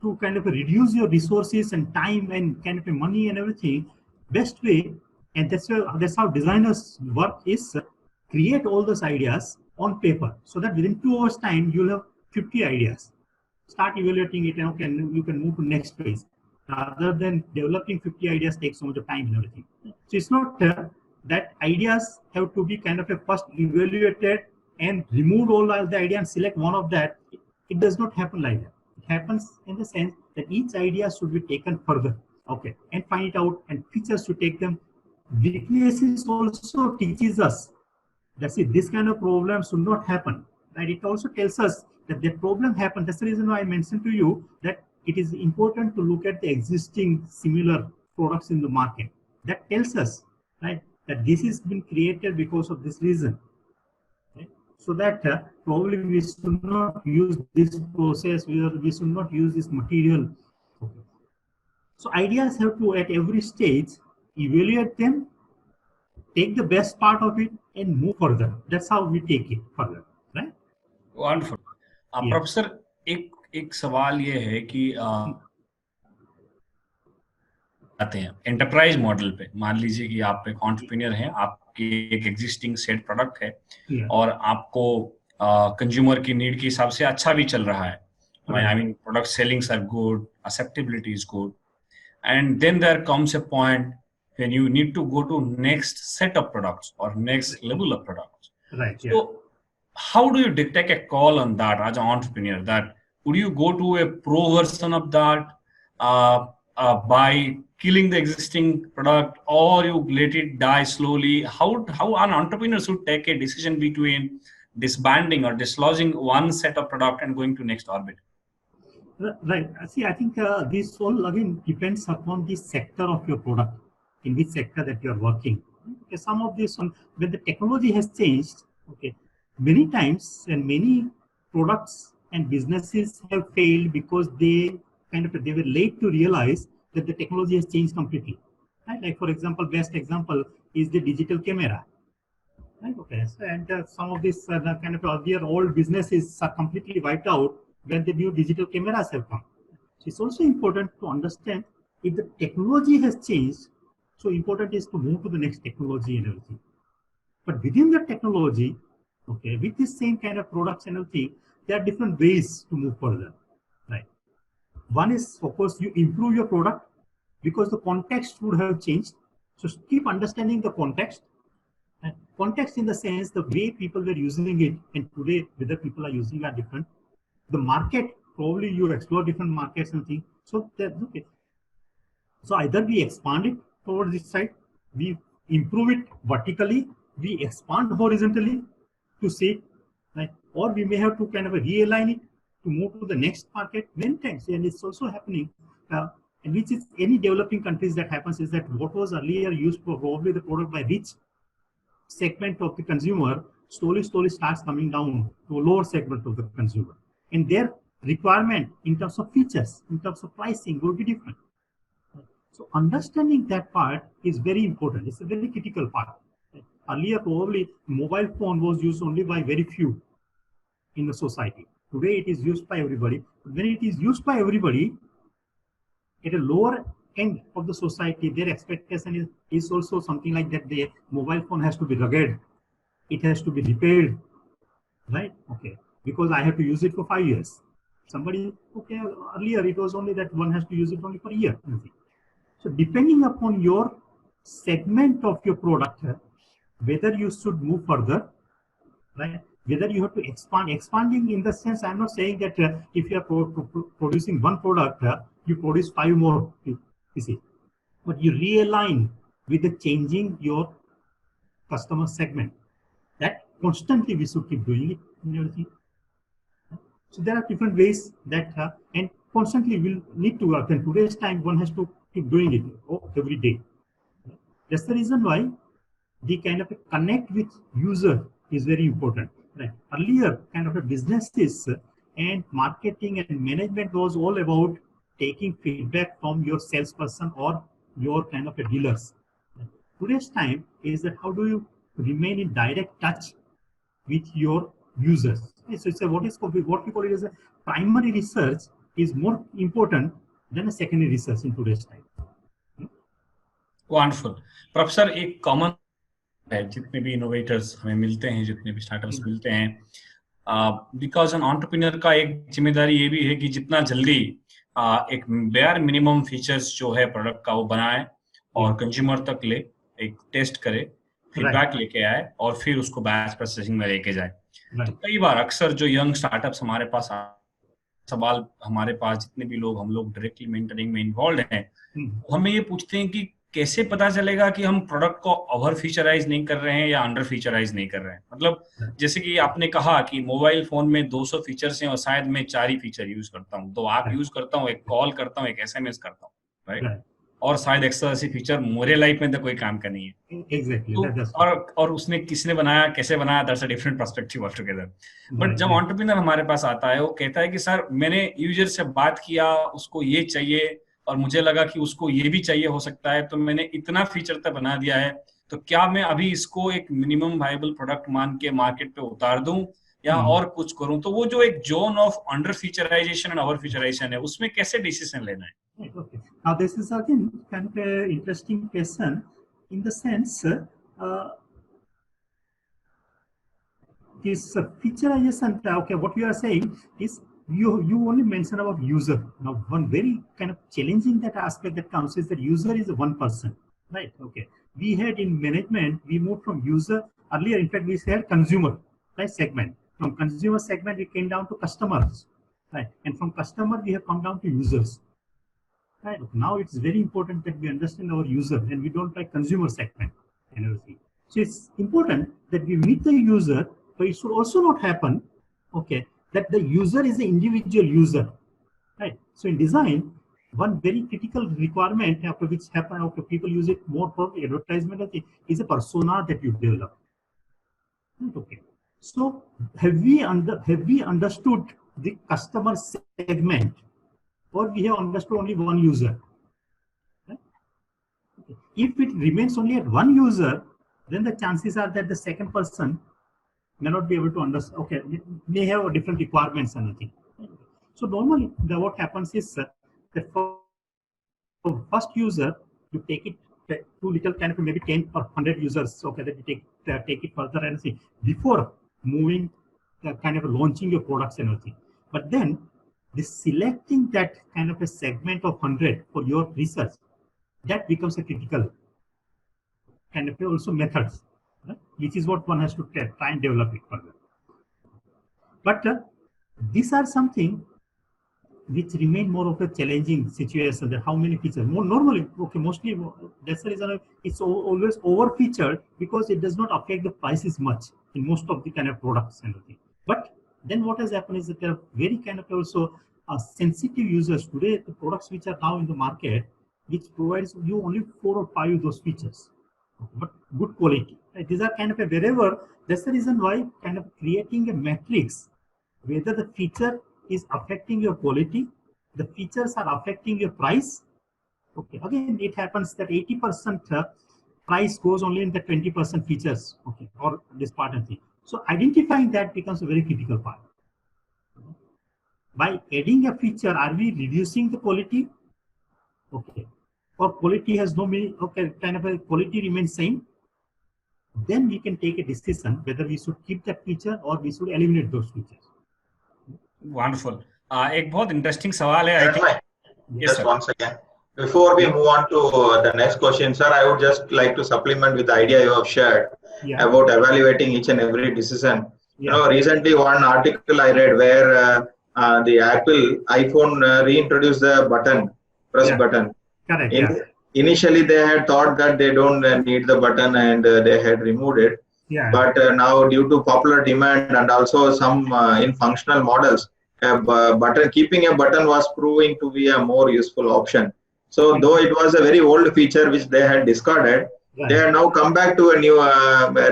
to kind of reduce your resources and time and kind of money and everything, best way, and that's how designers work, is create all those ideas on paper, so that within 2 hours time you'll have 50 ideas. Start evaluating it, and you can move to next phase, rather than developing 50 ideas takes so much of time and everything. So it's not that ideas have to be kind of first evaluated and remove all the ideas and select one of that. It does not happen like that. It happens in the sense that each idea should be taken further, and find it out, and features to take them. Weaknesses also teaches us that this kind of problem should not happen, right? It also tells us that the problem happened. That's the reason why I mentioned to you that it is important to look at the existing similar products in the market. That tells us, right, that this has been created because of this reason. Right? So that probably we should not use this process, we should not use this material. Okay. So ideas have to, at every stage, evaluate them, take the best part of it, and move further. That's how we take it further, right? Wonderful. Professor एक सवाल ये है कि आते हैं enterprise model पे। मान लीजिए कि आप एक एंटरप्रेन्योर हैं, आपकी एक एग्जिस्टिंग सेट प्रोडक्ट है और आपको कंज्यूमर की नीड के हिसाब से अच्छा भी चल रहा है। I mean, product sellings are good, acceptability is good, and then there comes a point when you need to go to next set of products or next level of products. Right. So, how do you take a call on that as an entrepreneur? That would you go to a pro version of that by killing the existing product, or you let it die slowly? How an entrepreneur should take a decision between disbanding or dislodging one set of product and going to next orbit? Right. See, I think this all again depends upon the sector of your product, in which sector that you are working. Okay, some of this, when the technology has changed, okay, many times and many products and businesses have failed because they were late to realize that the technology has changed completely. Right? Like for example, best example is the digital camera. Right? Okay, so, and some of these earlier old businesses are completely wiped out when the new digital cameras have come. So it's also important to understand if the technology has changed, so important is to move to the next technology and everything. But within the technology, okay, with this same kind of products and everything, there are different ways to move further, right? One is, of course, you improve your product because the context would have changed. So keep understanding the context. And context in the sense, the way people were using it and today whether people are using it are different. The market, probably you explore different markets and things. So okay. So either we expand it towards this side, we improve it vertically, we expand horizontally to see, right? Or we may have to realign it to move to the next market many times. And it's also happening, and which is any developing countries that happens is that what was earlier used for probably the product by rich segment of the consumer slowly starts coming down to a lower segment of the consumer. And their requirement in terms of features, in terms of pricing will be different. So understanding that part is very important. It's a very critical part. Earlier, probably mobile phone was used only by very few in the society. Today, it is used by everybody. But when it is used by everybody, at a lower end of the society, their expectation is also something like that. The mobile phone has to be rugged. It has to be repaired, right? Okay. Because I have to use it for 5 years. Somebody, okay, earlier it was only that one has to use it only for a year. So depending upon your segment of your product, whether you should move further, right? Whether you have to expand. Expanding in the sense, I'm not saying that if you are producing one product, you produce 5 more pieces. But you realign with the changing your customer segment. That constantly we should keep doing it and everything. So there are different ways that, and constantly will need to work. And today's time, one has to keep doing it every day. That's the reason why the connect with user is very important. Right? Earlier, businesses and marketing and management was all about taking feedback from your salesperson or your dealers. Today's time is that how do you remain in direct touch with your users? So it's what we call it as a primary research is more important than a secondary research in today's time. Wonderful. Professor, एक common है जितने भी innovators हमें मिलते हैं, जितने भी startups मिलते हैं, बिकॉज एन एंटरप्रेन्योर का एक जिम्मेदारी ये भी है कि जितना जल्दी एक बेयर मिनिमम फीचर्स जो है प्रोडक्ट का वो बनाए और कंज्यूमर तक ले, एक टेस्ट करे, फीडबैक लेके आए और फिर उसको बैच प्रोसेसिंग में लेके जाए. तो कई बार अक्सर जो यंग स्टार्टअप्स हमारे पास सवाल हमारे पास जितने भी लोग हम लोग डायरेक्टली मेंटरिंग में इन्वॉल्व हैं, हमें ये पूछते हैं कि कैसे पता चलेगा कि हम प्रोडक्ट को ओवर फीचराइज नहीं कर रहे हैं या अंडर फीचराइज नहीं कर रहे हैं? मतलब जैसे कि आपने कहा कि मोबाइल फोन में 200 फीचर्स हैं और शायद मैं 4 ही फीचर यूज करता हूँ, 2 ऐप यूज करता हूँ, एक कॉल करता हूँ, एक SMS करता हूँ, राइट? और शायद 180 फीचर मेरे लाइफ में तो कोई काम का नहीं है। Exactly. तो और उसने किसने बनाया, कैसे बनाया, that's a different perspective all together. But जब एंटरप्रेन्योर हमारे पास आता है, वो कहता है कि सर मैंने यूजर से बात किया, उसको ये चाहिए और मुझे लगा कि उसको ये भी चाहिए हो सकता है, तो मैंने इतना फीचर तक बना दिया है, तो क्या मैं अभी इसको एक मिनिमम वायबल प्रोडक्ट मान के मार्केट पे उतार दूं या और कुछ करूं? तो वो जो एक zone of under featurisation and over featurisation है, उसमें कैसे डिसीजन लेना है? Okay. Now this is again kind of an interesting question in the sense this featureization. Okay, what you are saying is you only mention about user. Now one very kind of challenging that aspect that comes is that user is one person, right? Okay, we had in management, we moved from user earlier. In fact, we said consumer, right, segment. From consumer segment, we came down to customers, right? And from customer, we have come down to users. Right. Now it's very important that we understand our user and we don't like consumer segment and everything. So it's important that we meet the user, but it should also not happen, okay, that the user is the individual user, right? So in design, one very critical requirement after which happen, okay, people use it more for advertisement, is a persona that you develop. Okay. So have we understood the customer segment, or we have understood only one user? If it remains only at one user, then the chances are that the second person may not be able to understand. Okay, it may have different requirements and everything. So normally, what happens is that for first user, you take it too little, kind of maybe 10 or 100 users. Okay, that you take it further and see before moving, kind of launching your products and everything. But then, selecting that kind of a segment of 100 for your research, that becomes a critical kind of also methods, right? Which is what one has to try and develop it further. But these are something which remain more of a challenging situation. That how many features? More normally, okay, mostly that's the reason it's always over featured because it does not affect the prices much in most of the kind of products and everything. But then what has happened is that there are very kind of also sensitive users today. The products which are now in the market, which provides you only 4 or 5 of those features, but good quality. Right? These are kind of a wherever. That's the reason why kind of creating a matrix, whether the feature is affecting your quality, the features are affecting your price. Okay, again, it happens that 80% price goes only in the 20% features, okay, or this part and thing. So identifying that becomes a very critical part. By adding a feature, are we reducing the quality? Okay, or quality has no meaning, okay, kind of a quality remains same, then we can take a decision whether we should keep that feature or we should eliminate those features. Wonderful. एक बहुत interesting सवाल है, I think. Yes, just once again, before we move on to the next question, sir, I would just like to supplement with the idea you have shared about evaluating each and every decision. You know, recently one article I read where the Apple iPhone reintroduced the press button. Correct. Initially, they had thought that they don't need the button and they had removed it. But now, due to popular demand and also some in functional models, keeping a button was proving to be a more useful option. So, though it was a very old feature which they had discarded, they have now come back to a new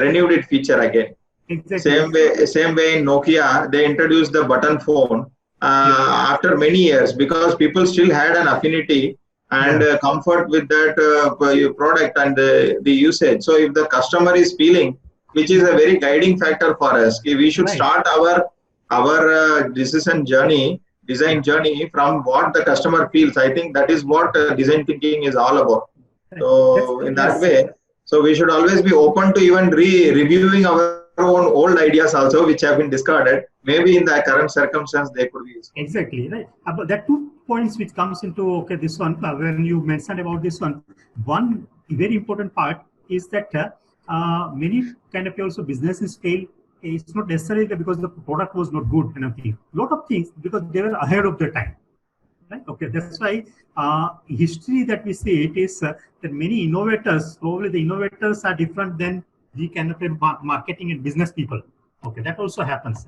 renewed it feature again. Exactly. Same way in Nokia, they introduced the button phone after many years because people still had an affinity and comfort with that product and the usage. So if the customer is feeling, which is a very guiding factor for us, we should start our design journey from what the customer feels. I think that is what design thinking is all about. So in that way, so we should always be open to even reviewing our own old ideas also, which have been discarded. Maybe in the current circumstance, they could be useful. Exactly, right. But there are 2 points which comes into this one. When you mentioned about this one very important part is that many kind of also businesses fail. It's not necessarily because the product was not good and everything. Lot of things because they were ahead of their time. Right? Okay, that's why history that we see it is that many innovators, probably the innovators are different than the kind of marketing and business people. Okay, that also happens.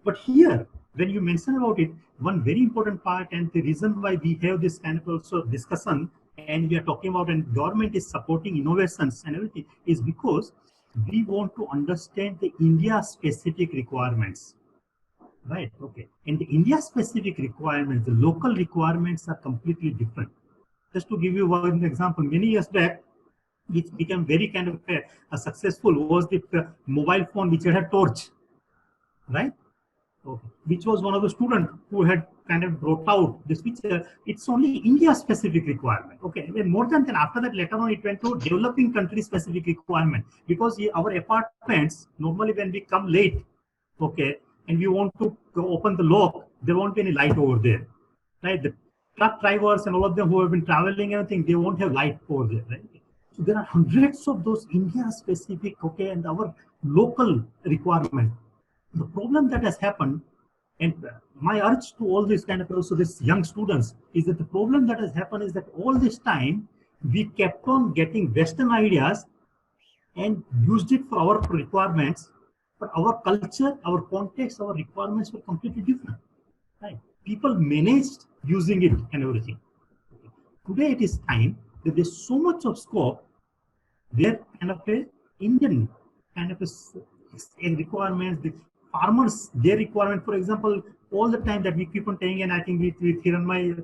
But here, when you mention about it, one very important part and the reason why we have this kind of also discussion and we are talking about and government is supporting innovations and everything is because we want to understand the India specific requirements. Right, okay. And the India-specific requirements, the local requirements are completely different. Just to give you one example, many years back, which became very kind of successful was the mobile phone which had a torch, right? Okay. Which was one of the students who had kind of brought out this, which it's only India-specific requirement. Okay, and more than that, after that, later on, it went to developing country-specific requirement because our apartments normally when we come late, okay, and we want to open the lock, there won't be any light over there, right? The truck drivers and all of them who have been traveling and everything, they won't have light over there, right? So there are hundreds of those India-specific, okay, and our local requirement. The problem that has happened, and my urge to all this kind of also this young students is that the problem that has happened is that all this time we kept on getting Western ideas and used it for our requirements. But our culture, our context, our requirements were completely different. Right? People managed using it and everything. Today it is time that there's so much of scope where kind of a Indian kind of a requirements, the farmers, their requirement, for example, all the time that we keep on saying, and I think with Hiranmai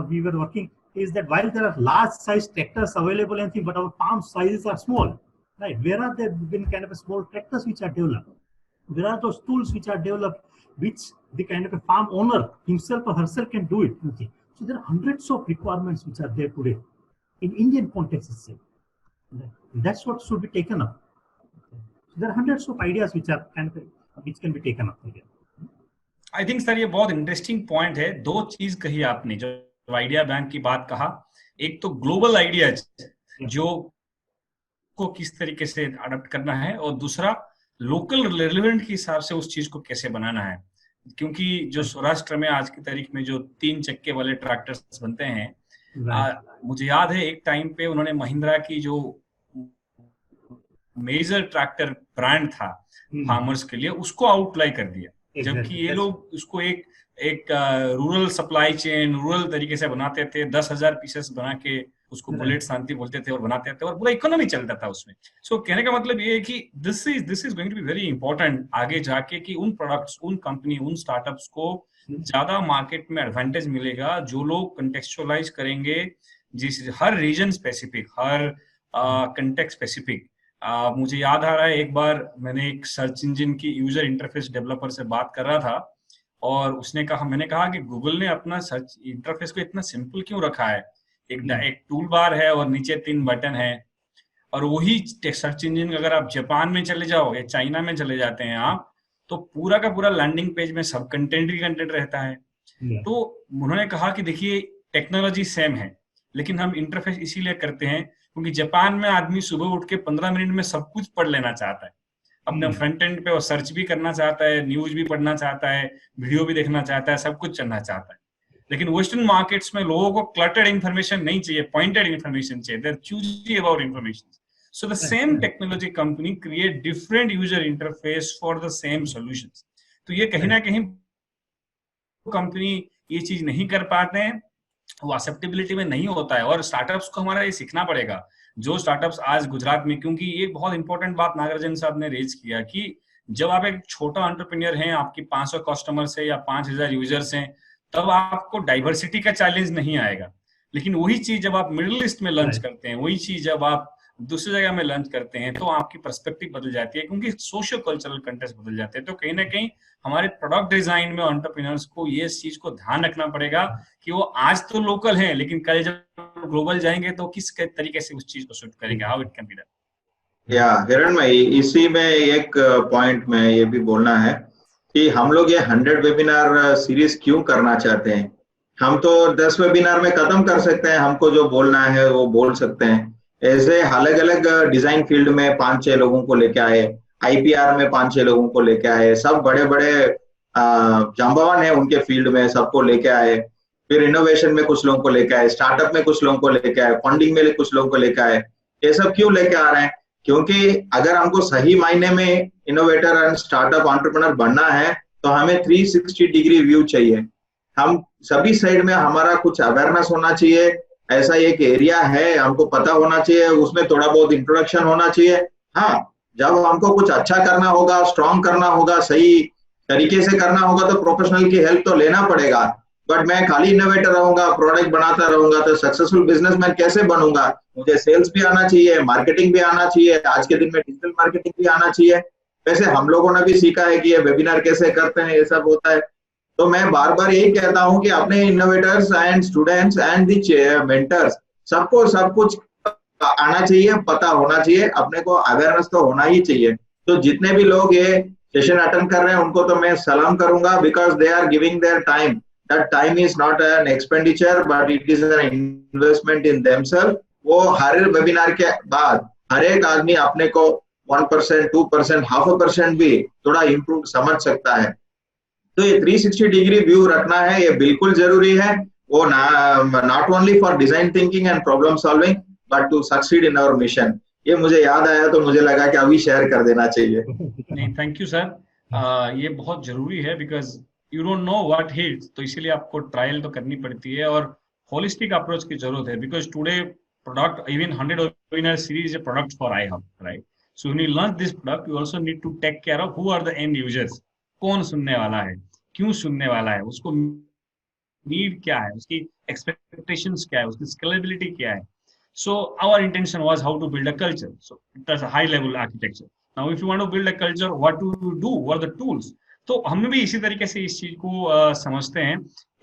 we were working, is that while there are large size tractors available and things, but our farm sizes are small. Right? Where are there been kind of a small tractors which are developed? Where are those tools which are developed, which the kind of a farm owner himself or herself can do it? Okay. So there are hundreds of requirements which are there today in Indian context itself. That's what should be taken up. So there are hundreds of ideas which are kind of which can be taken up again. I think sir ये बहुत interesting point है. दो चीज कही आपने, जो idea bank की बात कहा, एक तो ग्लोबल आइडियाज जो को किस तरीके से अडॉप्ट करना है और दूसरा लोकल रिलेवेंट के हिसाब से उस चीज को कैसे बनाना है. क्योंकि जो सौराष्ट्र में आज की तारीख में जो 3 चक्के वाले ट्रैक्टर्स बनते हैं, मुझे याद है एक टाइम पे उन्होंने महिंद्रा की जो मेजर ट्रैक्टर ब्रांड था फार्मर्स के लिए उसको आउटलाई कर दिया, जबकि ये लोग उसको एक रूरल सप्लाई चेन रूरल तरीके से बनाते थे. 10,000 पीसेस बना के उसको बुलेट शांति बोलते थे और बनाते थे और पूरा इकोनॉमी चलता था उसमें. सो कहने का मतलब ये है कि this is going to be very important आगे जाके कि उन प्रोडक्ट्स, उन कंपनी, उन स्टार्टअप्स को ज्यादा मार्केट में एडवांटेज मिलेगा जो लोग कंटेक्चुअलाइज करेंगे, जिस हर रीजन स्पेसिफिक, हर कंटेक्स्ट स्पेसिफिक. मुझे याद आ रहा है एक बार मैंने एक सर्च इंजन की यूजर इंटरफेस डेवलपर से बात कर रहा था और उसने कहा, मैंने कहा कि गूगल ने अपना सर्च इंटरफेस को इतना सिंपल क्यों रखा है, एक टूल बार है और नीचे 3 बटन है. और वही सर्च इंजन अगर आप जापान में चले जाओ या चाइना में चले जाते हैं आप, तो पूरा का पूरा लैंडिंग पेज में सब कंटेंट ही कंटेंट रहता है. तो उन्होंने कहा कि देखिए टेक्नोलॉजी सेम है लेकिन हम इंटरफेस इसीलिए करते हैं क्योंकि जापान में आदमी सुबह उठ के 15 मिनट में सब कुछ पढ़ लेना चाहता है, अपने फ्रंट एंड पे और सर्च भी करना चाहता है, न्यूज भी पढ़ना चाहता है, वीडियो भी देखना चाहता है, सब कुछ चलना चाहता है. लेकिन वेस्टर्न मार्केट्स में लोगों को क्लटर्ड इंफॉर्मेशन नहीं चाहिए, पॉइंटेड इंफॉर्मेशन चाहिए. They are choosy about information. So the same technology company create different user interface for the same solutions. तो ये कहीं ना कहीं कंपनी ये चीज नहीं कर पाते हैं, वो एक्सेप्टेबिलिटी में नहीं होता है. और स्टार्टअप्स को हमारा ये सीखना पड़ेगा. जो स्टार्टअप्स आज गुजरात में, क्योंकि ये बहुत इंपॉर्टेंट बात नागराजन साहब ने रेज किया कि जब आप एक छोटा एंटरप्रेन्योर हैं, आपकी 500 कस्टमर्स है या 5,000 यूजर्स हैं, तब आपको डाइवर्सिटी का चैलेंज नहीं आएगा. लेकिन वही चीज जब आप मिडिल ईस्ट में लॉन्च करते हैं, वही चीज जब आप दूसरी जगह में लॉन्च करते हैं, तो आपकी पर्सपेक्टिव बदल जाती है क्योंकि सोशियो कल्चरल कंटेक्स्ट बदल जाते हैं. तो कहीं ना कहीं हमारे प्रोडक्ट डिजाइन में एंटरप्रेन्योर्स को ये चीज को ध्यान रखना पड़ेगा कि वो आज तो लोकल हैं लेकिन कल जब ग्लोबल जाएंगे तो किस तरीके से उस चीज को शूट करेंगे, how it can be done. या हिरणमयी, इसी में एक पॉइंट में ये भी बोलना है कि हम लोग ये 100 वेबिनार सीरीज क्यों करना चाहते हैं. हम तो 10 वेबिनार में खत्म कर सकते हैं, हमको जो बोलना है वो बोल सकते हैं. ऐसे अलग अलग डिजाइन फील्ड में 5-6 लोगों को लेके आए, आईपीआर में 5-6 लोगों को लेके आए, सब बड़े बड़े जांबावान है उनके फील्ड में, सबको लेके आए फिर इनोवेशन में कुछ लोगों को लेकर आए, स्टार्टअप में कुछ लोगों को लेकर आए, फंडिंग में कुछ लोगों को लेकर आए। ये सब क्यों लेके आ रहे हैं? क्योंकि अगर हमको सही मायने में इनोवेटर एंड स्टार्टअप एंटरप्रेन्योर बनना है तो हमें 360 डिग्री व्यू चाहिए। हम सभी साइड में हमारा कुछ अवेयरनेस होना चाहिए, ऐसा एक एरिया है हमको पता होना चाहिए, उसमें थोड़ा बहुत इंट्रोडक्शन होना चाहिए। हाँ, जब हमको कुछ अच्छा करना होगा, स्ट्रॉन्ग करना होगा, सही तरीके से करना होगा तो प्रोफेशनल की हेल्प तो लेना पड़ेगा। बट मैं खाली इनोवेटर रहूंगा, प्रोडक्ट बनाता रहूंगा तो सक्सेसफुल बिजनेसमैन कैसे बनूंगा? मुझे सेल्स भी आना चाहिए, मार्केटिंग भी आना चाहिए, आज के दिन में डिजिटल मार्केटिंग भी आना चाहिए। वैसे हम लोगों ने भी सीखा है कि ये वेबिनार कैसे करते हैं, ये सब होता है। तो मैं बार बार यही कहता हूं कि अपने innovators and students and the mentors सबको सब कुछ आना चाहिए, पता होना चाहिए, अपने को अवेयरनेस तो होना ही चाहिए। तो जितने भी लोग ये सेशन अटेंड कर रहे हैं उनको तो मैं सलाम करूंगा, because they are giving their time. That time is not an expenditure but it is an investment in themselves. वो हर वेबिनार के बाद हर एक आदमी अपने को 1%, 2%, 0.5% भी थोड़ा इम्प्रूव समझ सकता है। तो ये 360 डिग्री व्यू रखना है, ये बिल्कुल जरूरी है। वो not only for design thinking and problem solving but to succeed in our mission. ये मुझे याद आया तो मुझे लगा कि अभी शेयर कर देना चाहिए। नहीं, थैंक यू सर, ये बहुत जरूरी है because you don't know what hits, तो इसीलिए आपको ट्रायल तो करनी पड़ती है और होलिस्टिक अप्रोच की जरूरत है। Because today product, even 100 webinar series a product for iHub, right? So when you launch this product you also need to take care of who are the end users. कौन सुनने वाला है, क्यों सुनने वाला है, उसको नीड क्या है, उसकी एक्सपेक्टेशंस क्या है, उसकी स्केलेबिलिटी क्या है। So our intention was how to build a culture. So that's a high level architecture. Now if you want to build a culture, what do you do? What are the tools? तो हम भी इसी तरीके से इस चीज को समझते हैं।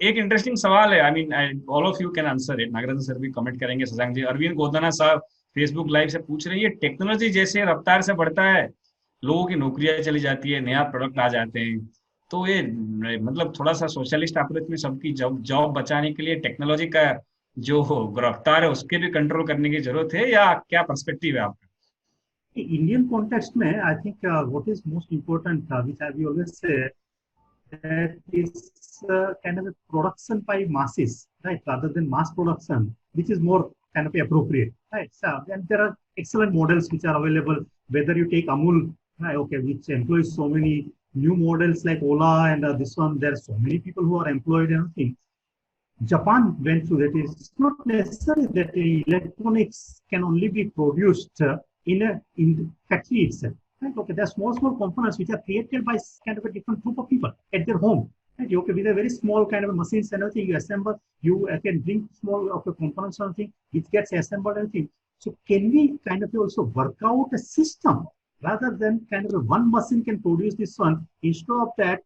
एक इंटरेस्टिंग सवाल है, I mean all of you can answer it, Nagarajan sir भी कमेंट करेंगे, शशांक जी, अरविंद गोदाना साहब फेसबुक लाइव से पूछ रहे हैं, ये टेक्नोलॉजी जैसे रफ्तार से बढ़ता है, लोगों की नौकरियां चली जाती है, नया प्रोडक्ट आ जाते हैं, तो ये मतलब थोड़ा सा सोशलिस्ट अप्रोच में सबकी जॉब बचाने के लिए टेक्नोलॉजी का जो रफ्तार है उसके भी कंट्रोल करने की जरूरत है, या क्या पर्सपेक्टिव है आपका? इंडियन कॉन्टेक्स्ट में I think what is most important which I always say that is kind of a production by masses, right, rather than mass production, which is more kind of appropriate, right? So, and there are excellent models which are available, whether you take Amul, right, okay, which employs so many new models like Ola and this one, there are so many people who are employed and everything. Japan went through that. It's not necessary that electronics can only be produced in the factory itself. Right? Okay, there are small components which are created by kind of a different group of people at their home. Right? Okay, with a very small kind of a machines and everything, you assemble, you can bring small of the components or something which gets assembled and everything. So can we kind of also work out a system rather than kind of a one machine can produce this one? Instead of that,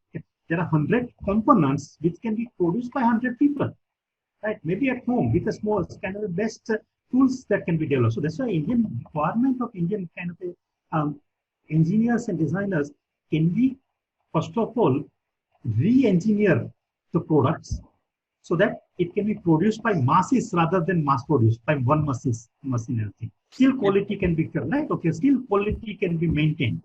there are 100 components which can be produced by 100 people. Right? Maybe at home with a small kind of the best tools that can be developed. So that's why Indian requirement of Indian kind of a, engineers and designers can be, first of all, re-engineer the products so that it can be produced by masses rather than mass produced by one machine everything. Still quality can be right. Okay, still quality can be maintained.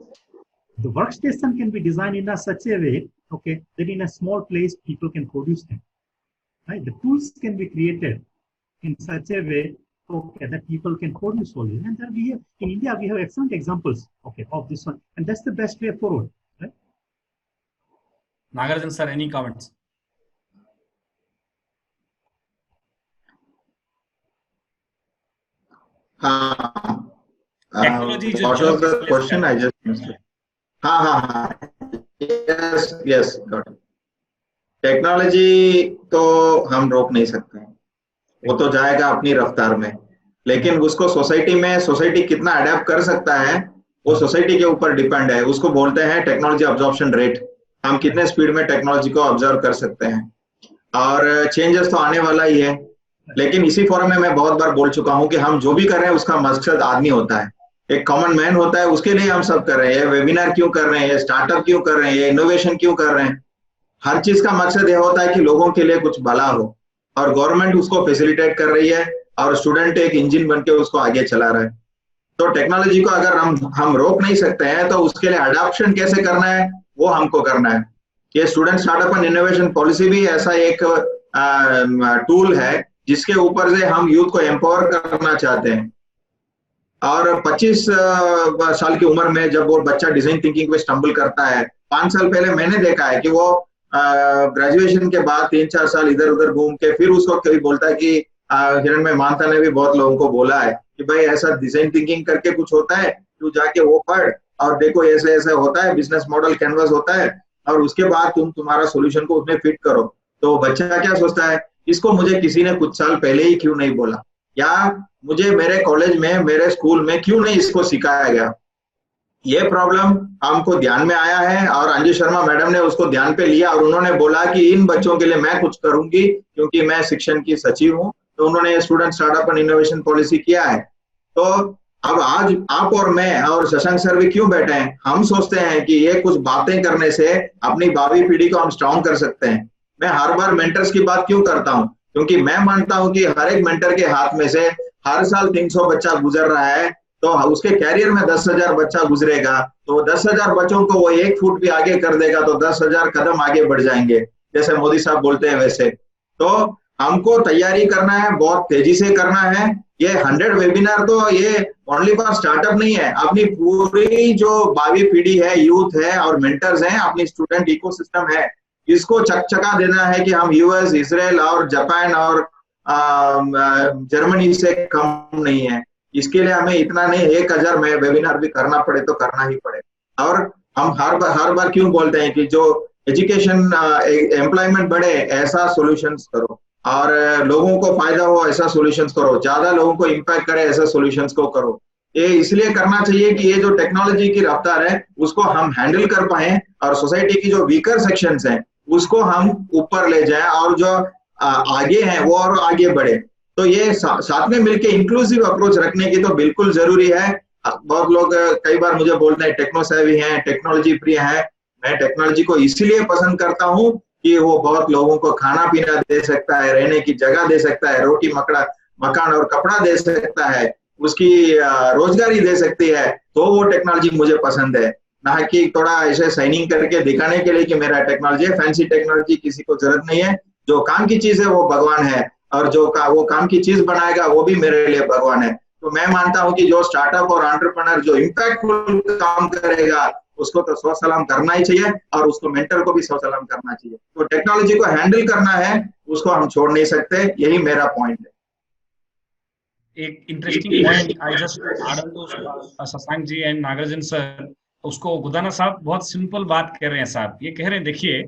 The workstation can be designed in such a way, okay, that in a small place people can produce them. Right? The tools can be created in such a way, okay, that people can produce all this. And then we have, in India, we have excellent examples, okay, of this one. And that's the best way forward, right? Nagarajan sir, any comments? Technology what was the question? I just missed it. Yes, got it. Technology तो हम रोक नहीं सकते, वो तो जाएगा अपनी रफ्तार में, लेकिन उसको सोसाइटी कितना अडेप्ट कर सकता है वो सोसाइटी के ऊपर डिपेंड है। उसको बोलते हैं टेक्नोलॉजी अब्जॉर्प्शन रेट, हम कितने स्पीड में टेक्नोलॉजी को ऑब्जर्व कर सकते हैं। और चेंजेस तो आने वाला ही है, लेकिन इसी फोरम में मैं बहुत बार बोल चुका हूं कि हम जो भी कर रहे हैं उसका मकसद आदमी होता है, एक कॉमन मैन होता है, उसके लिए हम सब कर रहे हैं। वेबिनार क्यों कर रहे हैं, स्टार्टअप क्यों कर रहे हैं, इनोवेशन क्यों कर रहे हैं, हर चीज का मकसद यह होता है कि लोगों के लिए कुछ भला हो, और गवर्नमेंट उसको फैसिलिटेट कर रही है और स्टूडेंट एक इंजन बन के उसको आगे चला रहा है। तो टेक्नोलॉजी को अगर हम रोक नहीं सकते हैं तो उसके लिए अडॉप्शन कैसे करना है वो हमको करना है। ये student startup and innovation policy भी ऐसा एक टूल है जिसके ऊपर से हम यूथ को एम्पावर करना चाहते हैं। और 25 साल की उम्र में जब वो बच्चा डिजाइन थिंकिंग पे स्टम्बल करता है, 5 साल पहले मैंने देखा है कि वो ग्रेजुएशन के बाद 3-4 साल इधर उधर घूम के फिर उसको कभी बोलता है कि हिरणमय मानता ने भी बहुत लोगों को बोला है कि भाई ऐसा डिजाइन थिंकिंग करके कुछ होता है, तू जाके वो पढ़ और देखो ऐसे ऐसे होता है, बिजनेस मॉडल कैनवस होता है और उसके बाद तुम्हारा सोल्यूशन को उसमें फिट करो। तो बच्चा क्या सोचता है, इसको मुझे किसी ने कुछ साल पहले ही क्यों नहीं बोला, या मुझे मेरे कॉलेज में मेरे स्कूल में क्यों नहीं इसको सिखाया गया। ये प्रॉब्लम हमको ध्यान में आया है और अंजू शर्मा मैडम ने उसको ध्यान पे लिया और उन्होंने बोला कि इन बच्चों के लिए मैं कुछ करूंगी क्योंकि मैं शिक्षण की सचिव हूँ। तो उन्होंने student startup and innovation policy किया है। तो अब आज आप और मैं और शशांक सर भी क्यों बैठे हैं, हम सोचते हैं कि ये कुछ बातें करने से अपनी भावी पीढ़ी को हम स्ट्रांग कर सकते हैं। मैं हर बार मेंटर्स की बात क्यों करता हूँ, क्योंकि मैं मानता हूं कि हर एक मेंटर के हाथ में से हर साल 300 बच्चा गुजर रहा है, तो उसके कैरियर में 10,000 बच्चा गुजरेगा, तो 10,000 बच्चों को वो 1 फुट भी आगे कर देगा तो 10,000 कदम आगे बढ़ जाएंगे, जैसे मोदी साहब बोलते हैं वैसे। तो हमको तैयारी करना है, बहुत तेजी से करना है। ये 100 वेबिनार तो ये ओनली फॉर स्टार्टअप नहीं है, अपनी पूरी जो भावी पीढ़ी है, यूथ है और मेंटर्स हैं, अपनी स्टूडेंट इकोसिस्टम है, इसको चकचका देना है कि हम यूएस, इजराइल और जापान और जर्मनी से कम नहीं है। इसके लिए हमें इतना नहीं 1000 में वेबिनार भी करना पड़े तो करना ही पड़े। और हम हर बार क्यों बोलते हैं कि जो एजुकेशन एम्प्लॉयमेंट बढ़े ऐसा सॉल्यूशंस करो और लोगों को फायदा हो ऐसा सॉल्यूशंस करो, ज्यादा लोगों को इम्पैक्ट करे ऐसा सॉल्यूशंस को करो। ये इसलिए करना चाहिए कि ये जो टेक्नोलॉजी की रफ्तार है उसको हम हैंडल कर पाए और सोसाइटी की जो वीकर सेक्शंस हैं उसको हम ऊपर ले जाएं और जो आगे हैं वो और आगे बढ़े। तो ये साथ में मिलके इंक्लूसिव अप्रोच रखने की तो बिल्कुल जरूरी है। बहुत लोग कई बार मुझे बोलते हैं टेक्नो सेवी हैं, टेक्नोलॉजी प्रिय हैं। मैं टेक्नोलॉजी को इसलिए पसंद करता हूँ कि वो बहुत लोगों को खाना पीना दे सकता है, रहने की जगह दे सकता है, रोटी मकान और कपड़ा दे सकता है, उसकी रोजगारी दे सकती है, तो वो टेक्नोलॉजी मुझे पसंद है। ना कि थोड़ा ऐसे साइनिंग करके दिखाने के लिए कि मेरा टेक्नोलॉजी है। फैंसी टेक्नोलॉजी किसी को जरूरत नहीं है। जो काम की चीज है वो भगवान है और जो वो काम की चीज बनाएगा वो भी मेरे लिए भगवान है। तो मैं मानता हूं कि जो स्टार्टअप और एंटरप्रेन्योर जो इम्पैक्टफुल काम करेगा उसको तो सौ सलाम करना ही चाहिए और उसको मेंटर को भी सौ सलाम करना चाहिए। तो टेक्नोलॉजी को हैंडल करना है, उसको हम छोड़ नहीं सकते, यही मेरा पॉइंट है। एक interesting point I just add on to Shashank ji and Nagarjuna sir. उसको गुदाना साहब बहुत सिंपल बात कह रहे हैं साहब। ये कह रहे हैं देखिए,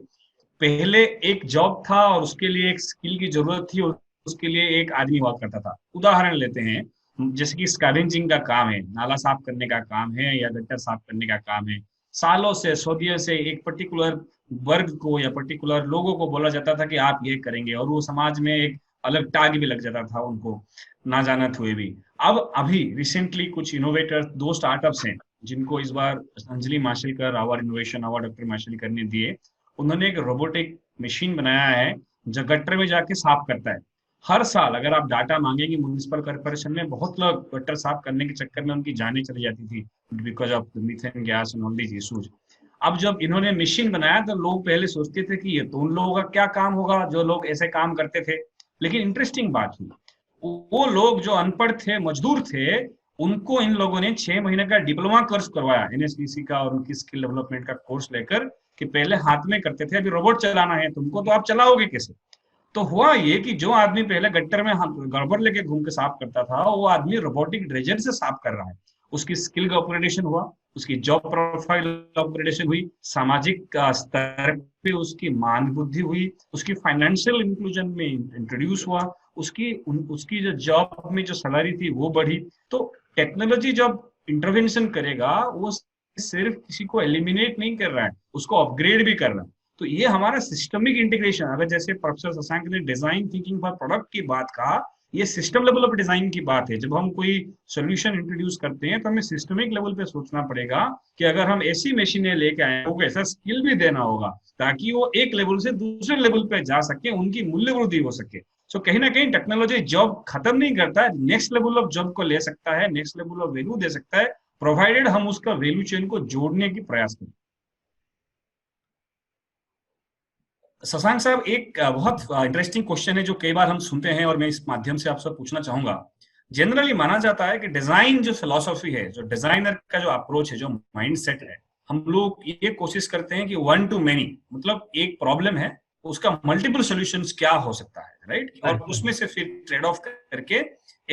पहले एक जॉब था और उसके लिए एक स्किल की जरूरत थी और उसके लिए एक आदमी हुआ करता था। उदाहरण लेते हैं, जैसे कि स्कैवेंजिंग का काम है, नाला साफ करने का काम है या गटर साफ करने का काम है। सालों से सदियों से एक पर्टिकुलर वर्ग को या पर्टिकुलर लोगों को बोला जाता था कि आप ये करेंगे और वो समाज में एक अलग टैग भी लग जाता था उनको, ना जानत हुए भी। अब अभी रिसेंटली कुछ इनोवेटर, 2 स्टार्टअप्स हैं जिनको इस बार Anjali Mashelkar award, innovation award doctor Mashelkar ने दिए। उन्होंने एक रोबोटिक मशीन बनाया है जो गटर में जाके साफ करता है। हर साल अगर आप डाटा मांगेंगे म्युनिसिपल कॉर्पोरेशन में, बहुत लोग गटर साफ करने के चक्कर में उनकी जानें चली जाती थी because of methane gas and all these issues. अब जब इन्होंने मशीन बनाया तो लोग पहले सोचते थे कि ये तो उन लोगों का क्या काम होगा जो लोग ऐसे काम करते थे। लेकिन इंटरेस्टिंग बात हुई, वो लोग जो अनपढ़ थे, मजदूर थे, उनको इन लोगों ने 6 महीने का डिप्लोमा कोर्स करवाया एनएसडीसी का और उनकी स्किल डेवलपमेंट का कोर्स लेकर, कि पहले हाथ में करते थे, अभी रोबोट चलाना है तुमको तो आप चलाओगे कैसे। तो हुआ ये कि जो आदमी पहले गट्टर में गड़बड़ लेके घूम के साफ करता था, वो आदमी रोबोटिक ड्रेजर से साफ कर रहा है। उसकी स्किल का अपग्रेडेशन हुआ, उसकी जॉब प्रोफाइल अपग्रेडेशन हुई, सामाजिक स्तर पे उसकी मान बुद्धि हुई, उसकी फाइनेंशियल इंक्लूजन में इंट्रोड्यूस हुआ, उसकी जो जॉब में जो सैलरी थी वो बढ़ी। तो टेक्नोलॉजी जब इंटरवेंशन करेगा, वो सिर्फ किसी को एलिमिनेट नहीं कर रहा है, उसको अपग्रेड भी कर रहा है। तो ये हमारा सिस्टमिक इंटीग्रेशन, अगर जैसे प्रोफेसर शशांक ने डिजाइन थिंकिंग फॉर प्रोडक्ट की बात कहा, ये सिस्टम लेवल ऑफ डिजाइन की बात है। जब हम कोई सोल्यूशन इंट्रोड्यूस करते हैं तो हमें सिस्टमिक लेवल पे सोचना पड़ेगा कि अगर हम ऐसी मशीनें लेके आए, उनको ऐसा स्किल भी देना होगा ताकि वो एक लेवल से दूसरे लेवल पे जा सके, उनकी मूल्य वृद्धि हो सके। सो कहीं ना कहीं टेक्नोलॉजी जॉब खत्म नहीं करता है, नेक्स्ट लेवल ऑफ जॉब को ले सकता है, नेक्स्ट लेवल ऑफ वैल्यू दे सकता है, प्रोवाइडेड हम उसका वैल्यू चेन को जोड़ने की प्रयास करें। शशांक साहब, एक बहुत इंटरेस्टिंग क्वेश्चन है जो कई बार हम सुनते हैं और मैं इस माध्यम से आपसे पूछना चाहूंगा। जनरली माना जाता है कि डिजाइन जो फिलॉसफी है, जो डिजाइनर का जो अप्रोच है, जो माइंडसेट है, हम लोग ये कोशिश करते हैं कि वन टू मेनी, मतलब एक प्रॉब्लम है उसका मल्टीपल सॉल्यूशंस क्या हो सकता है, राइट, और उसमें से फिर ट्रेड ऑफ करके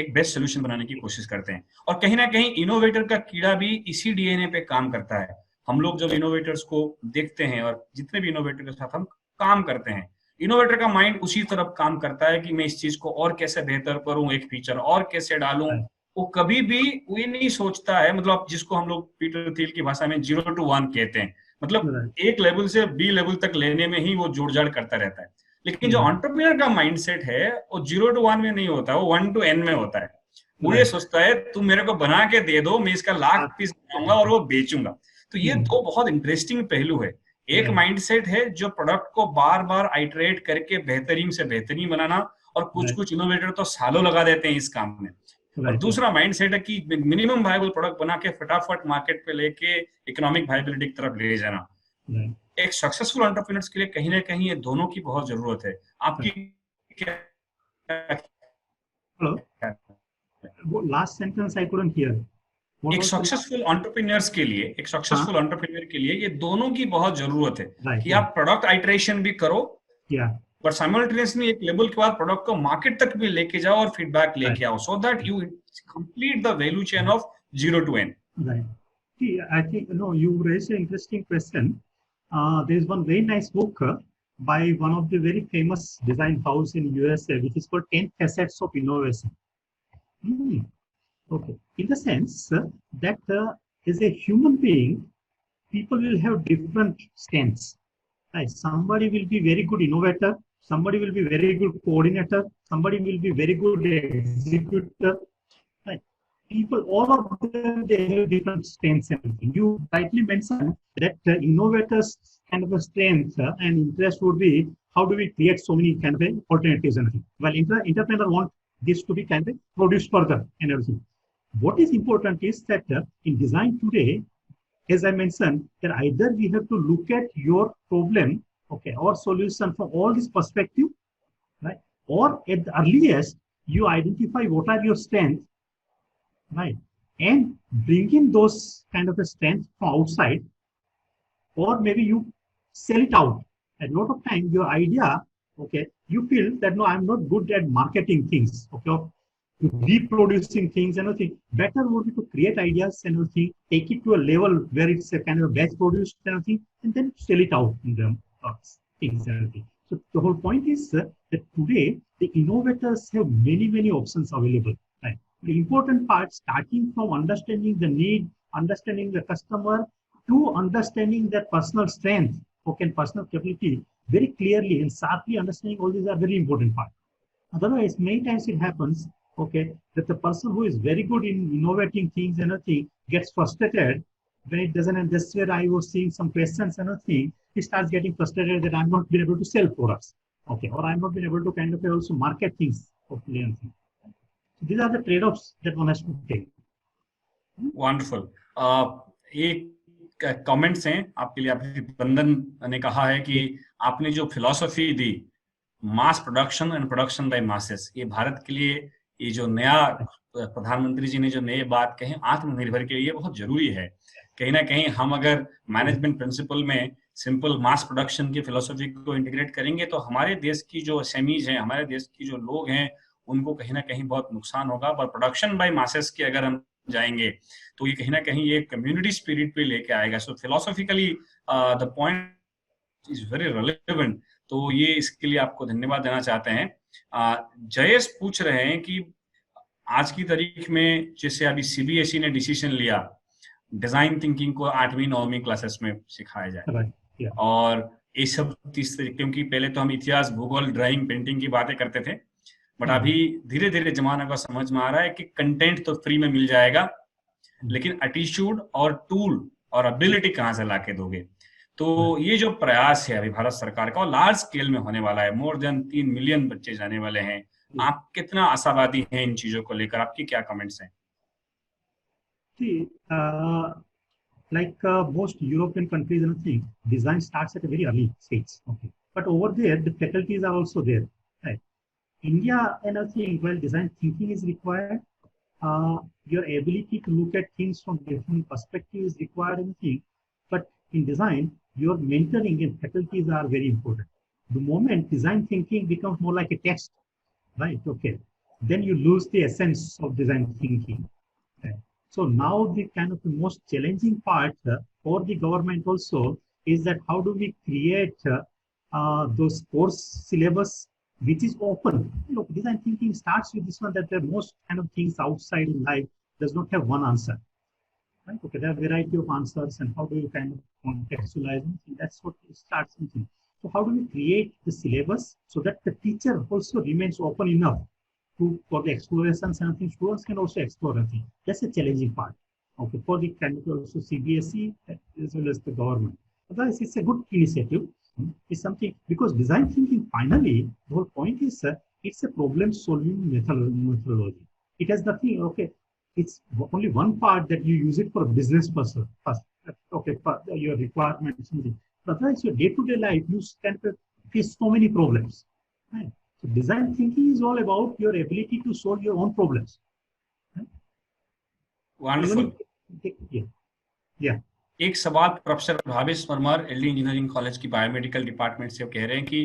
एक बेस्ट सोल्यूशन बनाने की कोशिश करते हैं। और कहीं ना कहीं इनोवेटर का कीड़ा भी इसी डीएनए पे काम करता है। हम लोग जब इनोवेटर्स को देखते हैं और जितने भी इनोवेटर के साथ हम काम करते हैं, इनोवेटर का माइंड उसी तरफ काम करता है कि मैं इस चीज को और कैसे बेहतर करूं, एक फीचर और कैसे डालूं। वो कभी भी वो नहीं सोचता है, मतलब जिसको हम लोग पीटर थिल की भाषा में 0 to 1 कहते हैं, मतलब एक लेवल से बी लेवल तक लेने में ही वो जोड़ जाड़ करता रहता है। लेकिन जो एंटरप्रेन्योर का माइंडसेट है वो 0 to 1 में नहीं होता, वो 1 to N में होता है। वो ये सोचता है तुम मेरे को बना के दे दो, मैं इसका लाख पीस बनाऊंगा और वो बेचूंगा। तो ये दो बहुत इंटरेस्टिंग पहलू है। एक माइंडसेट है जो प्रोडक्ट को बार बार आइटरेट करके बेहतरीन से बेहतरीन बनाना, और कुछ कुछ इनोवेटर तो सालों लगा देते हैं इस काम में। और दूसरा माइंडसेट है कि मिनिमम वायबल प्रोडक्ट बना के फटाफट मार्केट पे लेके इकोनॉमिक वायबिलिटी की तरफ ले जाना। एक सक्सेसफुल एंटरप्रेन्योर्स के लिए कहीं ना कहीं ये दोनों की बहुत जरूरत है। आपकी क्या? Hello, last sentence I couldn't hear. एक सक्सेसफुल एंटरप्रेन्योर्स के लिए, एक सक्सेसफुल एंटरप्रेन्योर के लिए ये दोनों की बहुत जरूरत है कि आप प्रोडक्ट आइटरेशन भी करो, पर साइमल्टेनियसली एक लेवल के बाद प्रोडक्ट को मार्केट तक भी लेके जाओ और फीडबैक लेके आओ, so that you complete the value chain of 0 to N. Right. See, I think you raised an interesting question. There is one very nice book by one of the very famous design house in USA, which is called 10 Facets of Innovation. Okay. In the sense that as a human being, people will have different strengths. Right? Somebody will be very good innovator. Somebody will be very good coordinator. Somebody will be very good executor. Right? People, all of them, they have different strengths and everything. You rightly mentioned that innovators kind of a strength and interest would be how do we create so many kind of alternatives and everything. Well, entrepreneur want this to be kind of produced further and everything. What is important is that in design today, as I mentioned, that either we have to look at your problem, okay, or solution from all this perspective, right? Or at the earliest, you identify what are your strengths, right? And bring in those kind of a strength from outside, or maybe you sell it out. At a lot of time, your idea, okay, you feel that no, I'm not good at marketing things, okay, or reproducing things and everything. Better would be to create ideas and everything, take it to a level where it's a kind of batch produced and everything, and then sell it out in the things and everything. So the whole point is that today the innovators have many options available. Right? The important part, starting from understanding the need, understanding the customer, to understanding their personal strength, okay, personal capability very clearly and sharply understanding all these are very important part. Otherwise, many times it happens, okay, that the person who is very good in innovating things and everything gets frustrated when it doesn't. And that's where I was seeing some questions and everything. He starts getting frustrated that I'm not been able to sell products, okay, or I'm not been able to kind of also market things, hopefully, and things. So these are the trade-offs that one has to take. Wonderful. एक comments हैं आपके लिए। आपकी बंदन ने कहा है कि आपने जो philosophy the, mass production and production by masses, ये भारत के लिए, ये जो नया प्रधानमंत्री जी ने जो नए बात कहे आत्मनिर्भर के लिए बहुत जरूरी है। कहीं ना कहीं हम अगर मैनेजमेंट प्रिंसिपल में सिंपल मास प्रोडक्शन की फिलोसफी को इंटीग्रेट करेंगे तो हमारे देश की जो एसएमईज हैं, हमारे देश की जो लोग हैं, उनको कहीं ना कहीं बहुत नुकसान होगा। पर प्रोडक्शन बाय मासेस के अगर हम जाएंगे तो ये कहीं ना कहीं ये कम्युनिटी स्पिरिट पे लेके आएगा। So philosophically the point is very relevant. तो ये इसके लिए आपको धन्यवाद देना चाहते हैं। जयेश पूछ रहे हैं कि आज की तारीख में जैसे अभी सीबीएसई ने डिसीजन लिया डिजाइन थिंकिंग को 8वीं-9वीं क्लासेस में सिखाया जाए, और ये सब क्योंकि पहले तो हम इतिहास, भूगोल, ड्राइंग, पेंटिंग की बातें करते थे, बट अभी धीरे धीरे जमाना का समझ में आ रहा है कि कंटेंट तो फ्री में मिल जाएगा, लेकिन एटीट्यूड और टूल और एबिलिटी कहाँ से लाके दोगे। तो ये जो प्रयास है अभी भारत सरकार का, और लार्ज स्केल में होने वाला है, मोर देन 3 मिलियन बच्चे जाने वाले हैं। आप कितना आशावादी हैं इन चीजों को लेकर? आपकी क्या कमेंट्स हैं? Like most European countries and things, design starts at a very early stage. Okay, but over there, the faculties are also there. Right? India, and I think, well, design thinking is required. Your ability to look at things from different perspectives is required in thing. But in design, your mentoring and faculties are very important. The moment design thinking becomes more like a text, right? Okay, then you lose the essence of design thinking. Okay. So now the kind of the most challenging part for the government also is that how do we create those course syllabus which is open. Design thinking starts with this one, that the most kind of things outside in life does not have one answer. Right? Okay, there are a variety of answers, and how do you kind of contextualize them? That's what it starts with. So how do we create the syllabus so that the teacher also remains open enough for the explorations and things? Students can also explore anything. That's a challenging part. Okay, for the kind of also CBSE as well as the government. Otherwise, it's a good initiative. It's something, because design thinking, finally, the whole point is it's a problem-solving methodology. It has nothing. Okay, it's only one part that you use it for a business person. Okay, for your requirements. But otherwise, your day-to-day life, you can face so many problems. Right? So design thinking is all about your ability to solve your own problems. Right? Wonderful. Yeah. एक सवाल professor Bhavesh Parmar LD engineering college की biomedical department से कह रहे हैं कि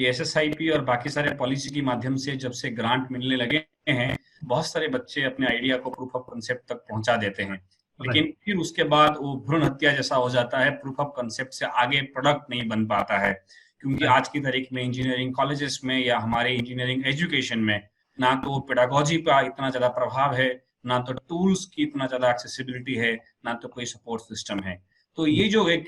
SSIP और बाकी सारे पॉलिसी के माध्यम से जब से ग्रांट मिलने लगे हैं, बहुत सारे बच्चे अपने आइडिया को प्रूफ ऑफ कांसेप्ट तक पहुंचा देते हैं, लेकिन फिर उसके बाद वो भ्रूण हत्या जैसा हो जाता है, प्रूफ ऑफ कांसेप्ट से आगे प्रोडक्ट नहीं बन पाता है, क्योंकि आज की तारीख में इंजीनियरिंग कॉलेजेस में या हमारे इंजीनियरिंग एजुकेशन में ना तो पेडागोजी का इतना ज्यादा प्रभाव है, ना तो टूल्स की इतना ज्यादा एक्सेसिबिलिटी है, ना तो कोई सपोर्ट सिस्टम है। तो ये जो एक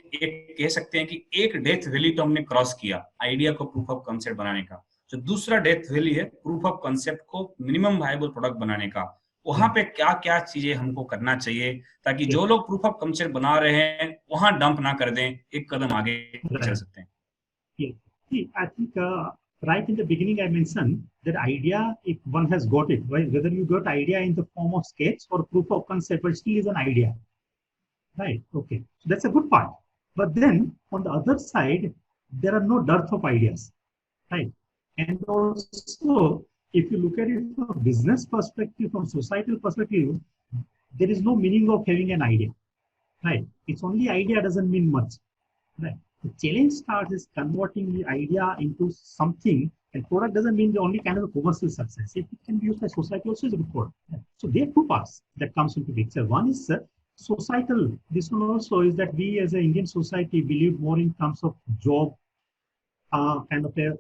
कह सकते हैं कि एक डेथ वैली तो हमने क्रॉस किया आइडिया को प्रूफ ऑफ कांसेप्ट बनाने का, जो दूसरा डेथ वैली है प्रूफ ऑफ कांसेप्ट को मिनिमम वायबल प्रोडक्ट बनाने का, वहां पे क्या क्या चीजें हमको करना चाहिए ताकि जो लोग प्रूफ ऑफ कांसेप्ट बना रहे हैं वहां डंप ना कर दें, एक कदम आगे चल सकते हैं। I think right in the beginning I mentioned that idea, if one has got it, right, whether you got idea in the form of sketch or proof of concept, but still is an idea, right? Okay, so that's a good part. But then on the other side, there are no dearth of ideas, right? And also, if you look at it from a business perspective, from societal perspective, there is no meaning of having an idea, right? It's only idea doesn't mean much, right? The challenge starts is converting the idea into something, and product doesn't mean the only kind of a commercial success. If it can be used by society also is a good product. So there are two parts that comes into picture. One is societal. This one also is that we as an Indian society believe more in terms of job, kind of a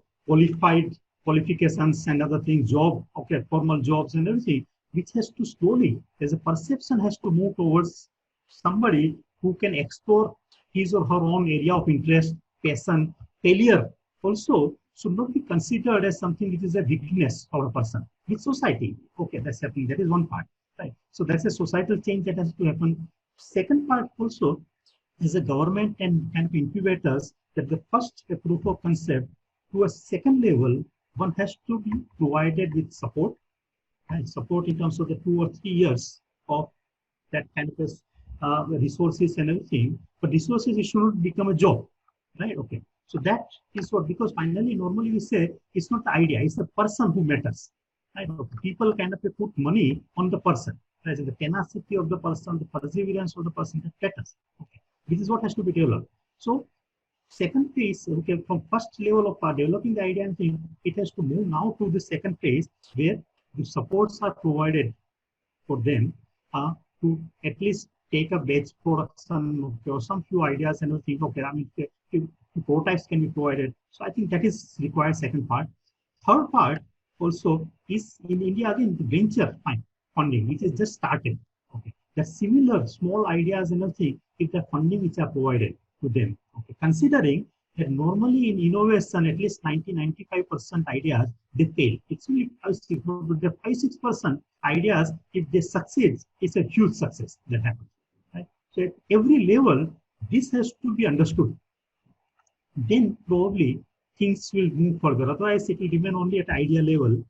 qualifications and other things, job, okay, formal jobs and everything, which has to slowly, as a perception has to move towards somebody who can explore his or her own area of interest, passion. Failure also should not be considered as something which is a weakness of a person. With society, okay, that's happening. That is one part, right? So that's a societal change that has to happen. Second part also is a government and kind of incubators, that the first proof of concept to a second level, one has to be provided with support, and support in terms of the 2 or 3 years of that kind of resources and everything. But resources, it shouldn't become a job, right? Okay, so that is what, because finally, normally we say it's not the idea, it's the person who matters, right? People kind of put money on the person, right? The tenacity of the person, the perseverance of the person, that matters. Okay, this is what has to be developed. So second phase, okay, from first level of developing the idea and thing, it has to move now to the second phase where the supports are provided for them to at least take a batch production or some few ideas and think, okay, I mean, if prototypes can be provided. So I think that is required second part. Third part also is in India, again, the venture funding, which is just started. Okay, the similar small ideas and everything, if the funding which are provided to them. Okay, considering that normally in innovation, at least 90-95% ideas, they fail. It's only the 5-6% ideas, if they succeed, it's a huge success that happens. Right? So at every level, this has to be understood. Then probably things will move further. Otherwise, it will remain only at idea level.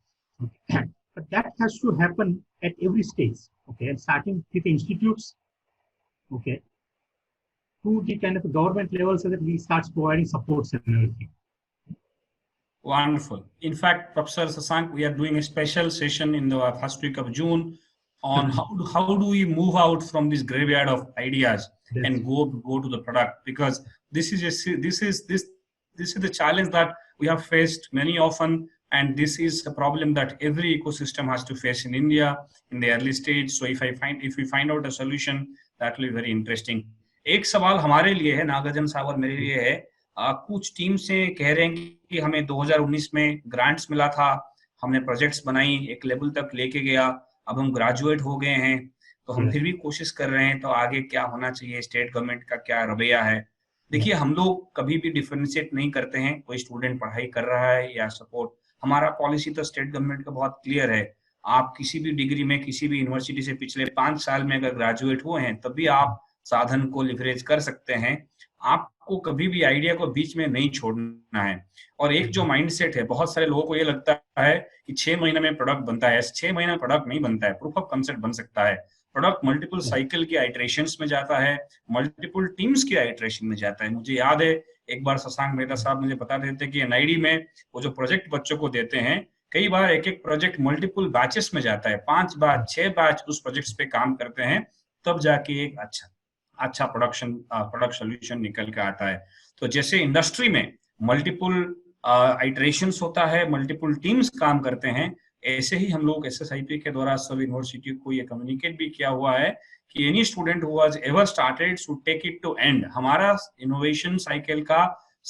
Okay. But that has to happen at every stage. Okay, and starting with institutes. Okay, to the kind of government level, so that we start providing supports and everything. Wonderful. In fact, Professor Sasank, we are doing a special session in the first week of June on how do we move out from this graveyard of ideas and go to the product, because this is the challenge that we have faced many often, and this is a problem that every ecosystem has to face in India in the early stage. So if we find out a solution, that will be very interesting. एक सवाल हमारे लिए है, नागार्जुन साहब और मेरे लिए है, कुछ टीम से कह रहे हैं कि हमें 2019 में ग्रांट्स मिला था, हमने प्रोजेक्ट्स बनाई, एक लेवल तक लेके गया, अब हम ग्रेजुएट हो गए हैं, तो हम फिर भी कोशिश कर रहे हैं, तो आगे क्या होना चाहिए, स्टेट गवर्नमेंट का क्या रवैया है? देखिए, हम लोग कभी भी डिफरेंशिएट नहीं करते हैं, कोई स्टूडेंट पढ़ाई कर रहा है या सपोर्ट, हमारा पॉलिसी तो स्टेट गवर्नमेंट का बहुत क्लियर है, आप किसी भी डिग्री में किसी भी यूनिवर्सिटी से पिछले 5 साल में अगर ग्रेजुएट हुए हैं तब भी आप साधन को लिवरेज कर सकते हैं, आपको कभी भी आइडिया को बीच में नहीं छोड़ना है। और एक जो माइंडसेट है, बहुत सारे लोगों को ये लगता है कि 6 महीने में प्रोडक्ट बनता है, 6 महीने में प्रोडक्ट नहीं बनता है, प्रूफ ऑफ कंसेप्ट बन सकता है। प्रोडक्ट मल्टीपल साइकिल की आइटरेशंस में जाता है, मल्टीपल टीम्स की आइटरेशन में जाता है। मुझे याद है एक बार शशांक मेहता साहब मुझे बता देते हैं कि एनआईडी में वो जो प्रोजेक्ट बच्चों को देते हैं, कई बार एक एक प्रोजेक्ट मल्टीपल बैचेस में जाता है, 5 बैच 6 बैच उस प्रोजेक्ट्स पे काम करते हैं, तब जाके एक अच्छा प्रोडक्ट सोल्यूशन निकल के आता है। तो जैसे इंडस्ट्री में मल्टीपल आइटरेशंस होता है, मल्टीपल टीम्स काम करते हैं, ऐसे ही हम लोग SSIP के द्वारा सब यूनिवर्सिटी को ये कम्युनिकेट भी किया हुआ है कि any student who has ever started should take it to end. हमारा इनोवेशन साइकिल का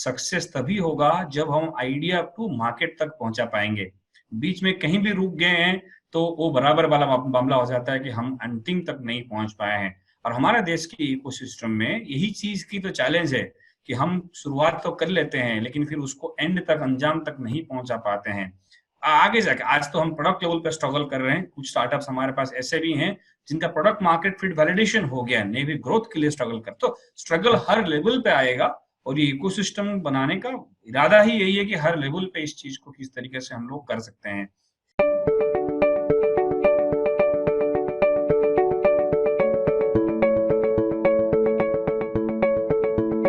सक्सेस तभी होगा जब हम आइडिया टू मार्केट तक पहुंचा पाएंगे। बीच में कहीं भी रुक गए हैं तो वो बराबर वाला मामला हो जाता है कि हम अंतिम तक नहीं पहुंच पाए हैं। और हमारे देश के इकोसिस्टम में यही चीज की तो चैलेंज है कि हम शुरुआत तो कर लेते हैं लेकिन फिर उसको एंड तक, अंजाम तक नहीं पहुंचा पाते हैं। आगे जाके आज तो हम प्रोडक्ट लेवल पे स्ट्रगल कर रहे हैं, कुछ स्टार्टअप्स हमारे पास ऐसे भी हैं जिनका प्रोडक्ट मार्केट फिट वैलिडेशन हो गया, ने भी ग्रोथ के लिए स्ट्रगल कर, तो स्ट्रगल हर लेवल पे आएगा। और ये इकोसिस्टम बनाने का इरादा ही यही है कि हर लेवल पे इस चीज को किस तरीके से हम लोग कर सकते हैं।